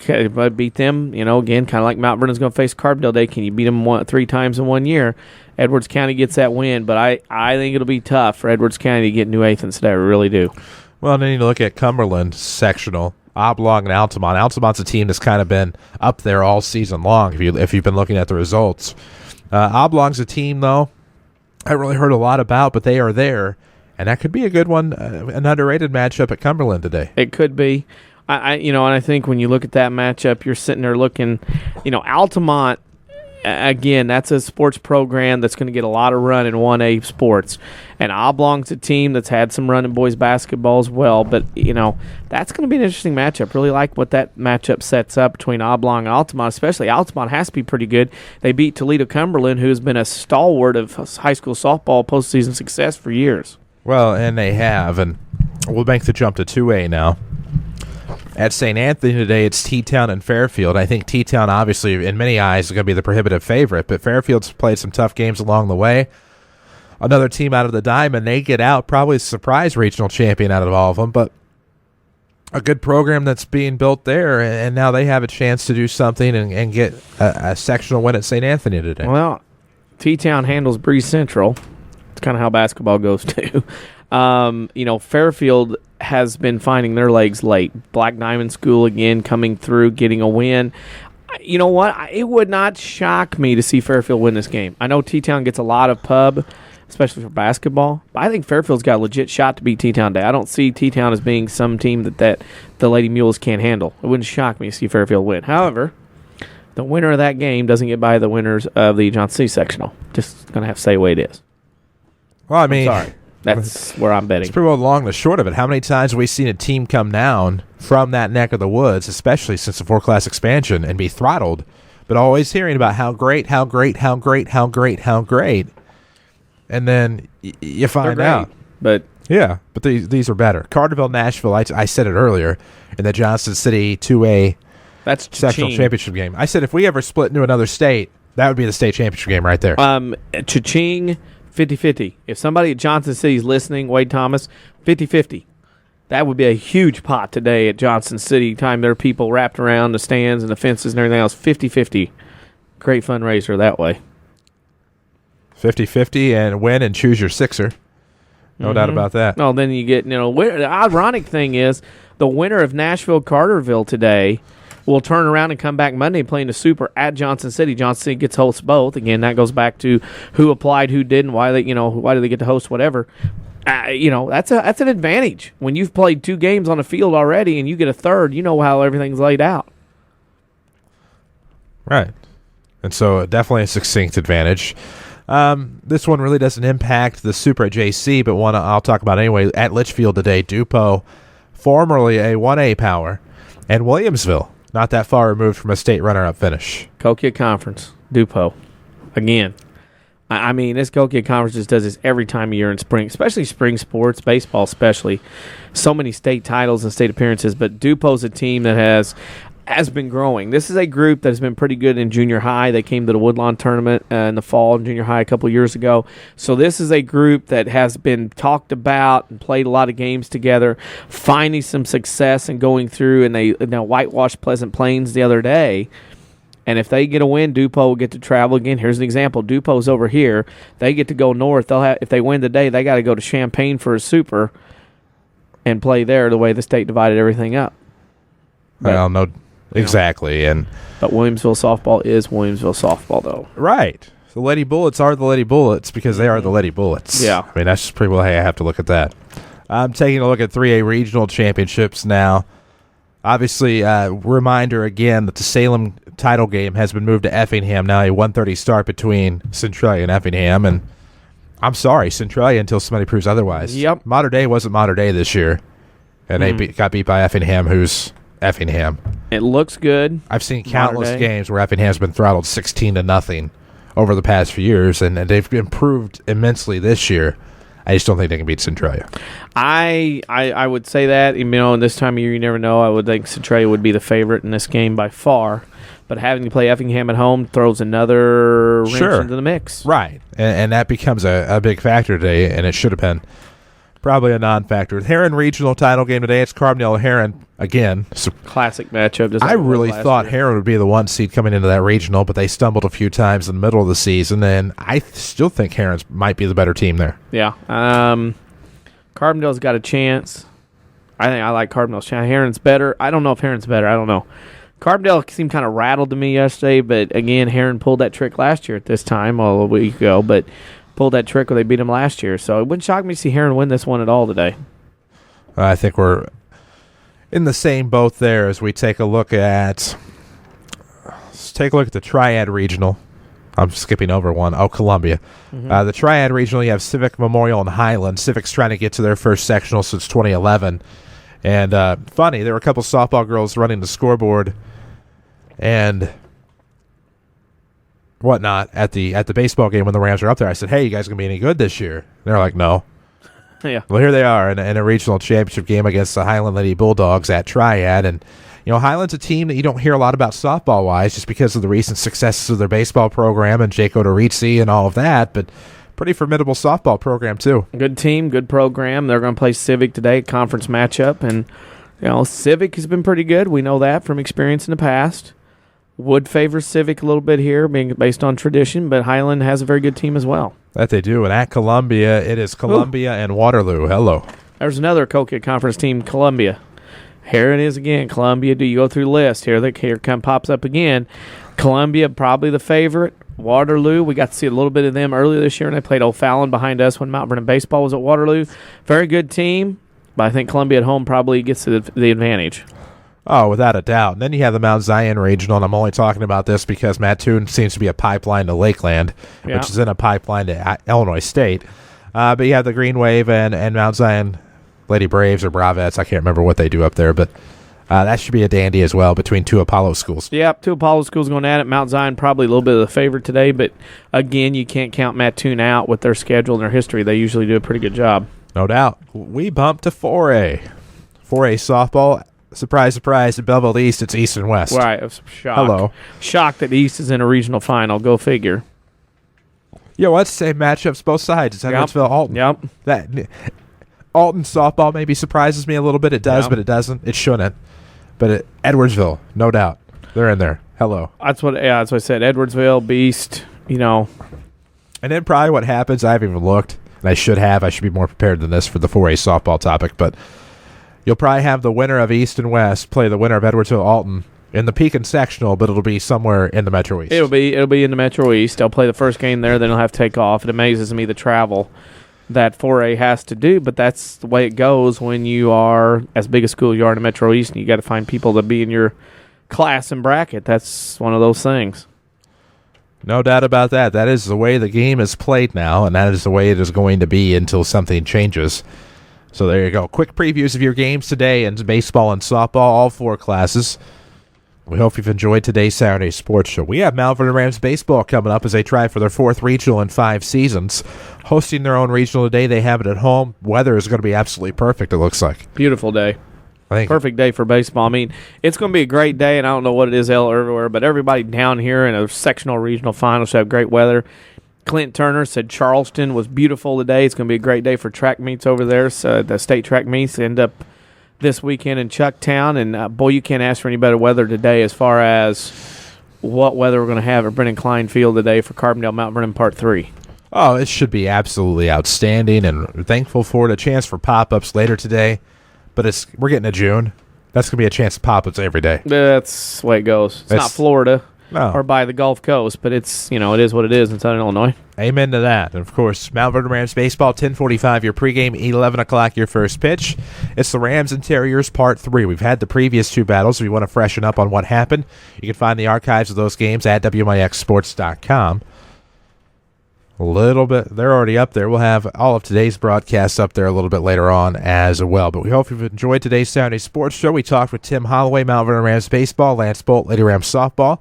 But beat them, again, kind of like Mount Vernon's going to face Carbondale Day. Can you beat them 3 times in 1 year? Edwards County gets that win, but I think it'll be tough for Edwards County to get New Athens today. I really do. Well, then you look at Cumberland sectional. Oblong and Altamont. Altamont's a team that's kind of been up there all season long, if you've been looking at the results. Oblong's a team, though, I haven't really heard a lot about, but they are there, and that could be a good one, an underrated matchup at Cumberland today. It could be. And I think when you look at that matchup, you're sitting there looking, Altamont, again, that's a sports program that's going to get a lot of run in 1A sports. And Oblong's a team that's had some run in boys basketball as well. But, that's going to be an interesting matchup. Really like what that matchup sets up between Oblong and Altamont, especially Altamont has to be pretty good. They beat Toledo Cumberland, who has been a stalwart of high school softball postseason success for years. Well, and they have. And we'll make the jump to 2A now. At St. Anthony today, it's T-Town and Fairfield. I think T-Town, obviously, in many eyes, is going to be the prohibitive favorite, but Fairfield's played some tough games along the way. Another team out of the Diamond, they get out, probably a surprise regional champion out of all of them, but a good program that's being built there, and now they have a chance to do something and get a sectional win at St. Anthony today. Well, T-Town handles Breeze Central. It's kind of how basketball goes, too. Fairfield has been finding their legs late. Black Diamond School again coming through, getting a win. You know what? It would not shock me to see Fairfield win this game. I know T-Town gets a lot of pub, especially for basketball, but I think Fairfield's got a legit shot to beat T-Town today. I don't see T-Town as being some team that the Lady Mules can't handle. It wouldn't shock me to see Fairfield win. However, the winner of that game doesn't get by the winners of the Johnson City sectional. Just going to have to say the way it is. Well, I mean, sorry. That's where I'm betting. It's pretty well long the short of it. How many times have we seen a team come down from that neck of the woods, especially since the 4-class expansion, and be throttled, but always hearing about how great, and then you find out. But yeah, but these are better. Carterville, Nashville, I said it earlier, in the Johnson City 2A That's sectional Cha-ching. championship game. I said if we ever split into another state, that would be the state championship game right there. Cha-ching, 50-50. If somebody at Johnson City is listening, Wade Thomas, 50-50. That would be a huge pot today at Johnson City. Time there are people wrapped around the stands and the fences and everything else. 50-50. Great fundraiser that way. 50-50 and win and choose your sixer. No doubt about that. Oh, then you get, the ironic thing is the winner of Nashville-Carterville today will turn around and come back Monday playing the Super at Johnson City. Johnson City gets to host both. Again, that goes back to who applied, who didn't, why do they get to host whatever. That's an advantage. When you've played 2 games on the field already and you get a third, you know how everything's laid out. Right. And so definitely a succinct advantage. This one really doesn't impact the Super at JC, but one I'll talk about anyway. At Litchfield today, DuPo, formerly a 1A power, and Williamsville, not that far removed from a state runner-up finish. Kokia Conference, DuPo. Again, I mean, this Kokia Conference just does this every time of year in spring, especially spring sports, baseball especially. So many state titles and state appearances, but DuPo's a team that has been growing. This is a group that has been pretty good in junior high. They came to the Woodlawn tournament in the fall in junior high a couple years ago. So this is a group that has been talked about and played a lot of games together, finding some success and going through, and they whitewashed Pleasant Plains the other day. And if they get a win, DuPo will get to travel again. Here's an example. DuPo's over here. They get to go north. If they win today, they got to go to Champaign for a Super and play there the way the state divided everything up. Well, no. Exactly, but Williamsville softball is Williamsville softball, though. Right. The Lady Bullets are the Lady Bullets because they are the Lady Bullets. Yeah. I mean, that's just pretty well how I have to look at that. I'm taking a look at 3A regional championships now. Obviously, reminder again that the Salem title game has been moved to Effingham. Now a 1:30 start between Centralia and Effingham, and I'm sorry, Centralia until somebody proves otherwise. Yep. Mater Dei wasn't Mater Dei this year, and they got beat by Effingham, who's Effingham. It looks good. I've seen countless games where Effingham's been throttled 16-0 over the past few years, and they've improved immensely this year. I just don't think they can beat Centralia. I would say that. In this time of year, you never know. I would think Centralia would be the favorite in this game by far. But having to play Effingham at home throws another wrench into the mix. Right. And that becomes a big factor today, and it should have been probably a non-factor. Heron regional title game today. It's Carbondale-Heron again. So classic matchup. I really thought Heron would be the 1 seed coming into that regional, but they stumbled a few times in the middle of the season, and I still think Heron might be the better team there. Yeah. Carbondale's got a chance. I think I like Carbondale's chance. Heron's better. I don't know if Heron's better. I don't know. Carbondale seemed kind of rattled to me yesterday, but again, Heron pulled that trick last year at this time, a week ago, but pulled that trick when they beat him last year. So it wouldn't shock me to see Heron win this one at all today. I think we're in the same boat there as we take a look at. Let's take a look at the Triad Regional. I'm skipping over one. Oh, Columbia. The Triad Regional, you have Civic, Memorial, and Highland. Civic's trying to get to their first sectional since 2011. And funny, there were a couple softball girls running the scoreboard and whatnot at the baseball game when the Rams were up there. I said, "Hey, you guys gonna be any good this year?" And they're like, "No." Yeah. Well, here they are in a regional championship game against the Highland Lady Bulldogs at Triad, and Highland's a team that you don't hear a lot about softball wise, just because of the recent successes of their baseball program and Jake Odorizzi and all of that, but pretty formidable softball program too. Good team, good program. They're going to play Civic today, conference matchup, and Civic has been pretty good. We know that from experience in the past. Would favor Civic a little bit here, being based on tradition, but Highland has a very good team as well. That they do, and at Columbia, it is Columbia and Waterloo. Hello. There's another Kokia Conference team, Columbia. Here it is again, Columbia. Do you go through the list? Here pops up again. Columbia, probably the favorite. Waterloo, we got to see a little bit of them earlier this year, and they played O'Fallon behind us when Mount Vernon baseball was at Waterloo. Very good team, but I think Columbia at home probably gets the advantage. Oh, without a doubt. And then you have the Mount Zion Regional, and I'm only talking about this because Mattoon seems to be a pipeline to Lakeland, which is in a pipeline to Illinois State. But you have the Green Wave and Mount Zion Lady Braves or Bravettes. I can't remember what they do up there, but that should be a dandy as well between two Apollo schools. Yep, two Apollo schools going at it. Mount Zion probably a little bit of the favorite today, but again, you can't count Mattoon out with their schedule and their history. They usually do a pretty good job. No doubt. We bumped to 4A. 4A softball. surprise, surprise, in Belleville East, it's East and West. Right. I was shocked. Hello. Shocked that East is in a regional final. Go figure. Yeah, well, that's the same matchups, both sides. It's Edwardsville, Alton. Yep. That Alton softball maybe surprises me a little bit. It does, Yep. but it doesn't. It shouldn't. But Edwardsville, no doubt. They're in there. Hello. That's what I said. Edwardsville, Beast, And then probably what happens, I haven't even looked, and I should have. I should be more prepared than this for the 4A softball topic, but you'll probably have the winner of East and West play the winner of Edwardsville Alton in the Pekin sectional, but it'll be somewhere in the Metro East. It'll be in the Metro East. They'll play the first game there, then they'll have to take off. It amazes me the travel that 4A has to do, but that's the way it goes when you are as big a school you are in the Metro East, and you got to find people to be in your class and bracket. That's one of those things. No doubt about that. That is the way the game is played now, and that is the way it is going to be until something changes. So there you go. Quick previews of your games today in baseball and softball, all 4 classes. We hope you've enjoyed today's Saturday Sports Show. We have Mount Vernon Rams baseball coming up as they try for their 4th regional in 5 seasons. Hosting their own regional today. They have it at home. Weather is going to be absolutely perfect, it looks like. Beautiful day. Perfect day for baseball. I mean, it's going to be a great day, and I don't know what it is everywhere, but everybody down here in a sectional regional final should have great weather. Clint Turner said Charleston was beautiful today. It's going to be a great day for track meets over there. So the state track meets end up this weekend in Chucktown, and boy, you can't ask for any better weather today as far as what weather we're going to have at Brennan Klein Field today for Carbondale Mount Vernon Part 3. Oh, it should be absolutely outstanding, and thankful for it. A chance for pop-ups later today, but we're getting to June. That's going to be a chance to pop-ups every day. That's the way it goes. It's not Florida or by the Gulf Coast, but it's it is what it is in Southern Illinois. Amen to that. And, of course, Mount Vernon Rams baseball, 10:45 your pregame, 11 o'clock your first pitch. It's the Rams and Terriers Part 3. We've had the previous 2 battles. If you want to freshen up on what happened, you can find the archives of those games at WMIXsports.com. A little bit. They're already up there. We'll have all of today's broadcasts up there a little bit later on as well. But we hope you've enjoyed today's Saturday Sports Show. We talked with Tim Holloway, Mount Vernon Rams baseball, Lance Bolt, Lady Rams softball.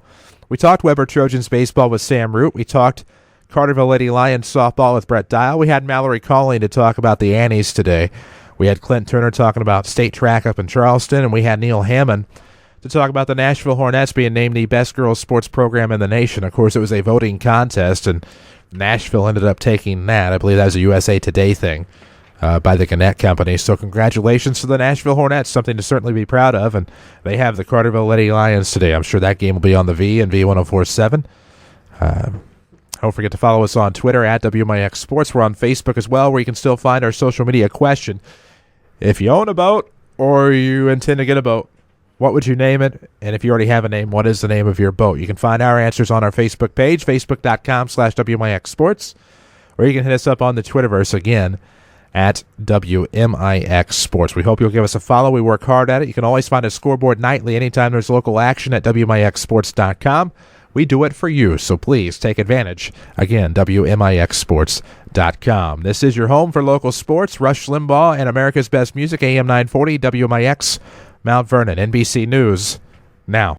We talked Weber Trojans baseball with Sam Root. We talked Carterville Lady Lions softball with Brett Dial. We had Mallory calling to talk about the Annies today. We had Clint Turner talking about state track up in Charleston, and we had Neil Hammond to talk about the Nashville Hornets being named the best girls sports program in the nation. Of course, it was a voting contest, and Nashville ended up taking that. I believe that was a USA Today thing by the Gannett Company. So congratulations to the Nashville Hornets, something to certainly be proud of. And they have the Carterville Lady Lions today. I'm sure that game will be on the V and V1047. Don't forget to follow us on Twitter at WMIX Sports. We're on Facebook as well, where you can still find our social media question. If you own a boat or you intend to get a boat, what would you name it? And if you already have a name, what is the name of your boat? You can find our answers on our Facebook page, facebook.com/WMIX Sports, or you can hit us up on the Twitterverse again at WMIX Sports. We hope you'll give us a follow. We work hard at it. You can always find a scoreboard nightly anytime there's local action at WMIXsports.com. We do it for you, so please take advantage. Again, WMIXsports.com. This is your home for local sports. Rush Limbaugh and America's Best Music, AM 940, WMIX, Mount Vernon, NBC News, now.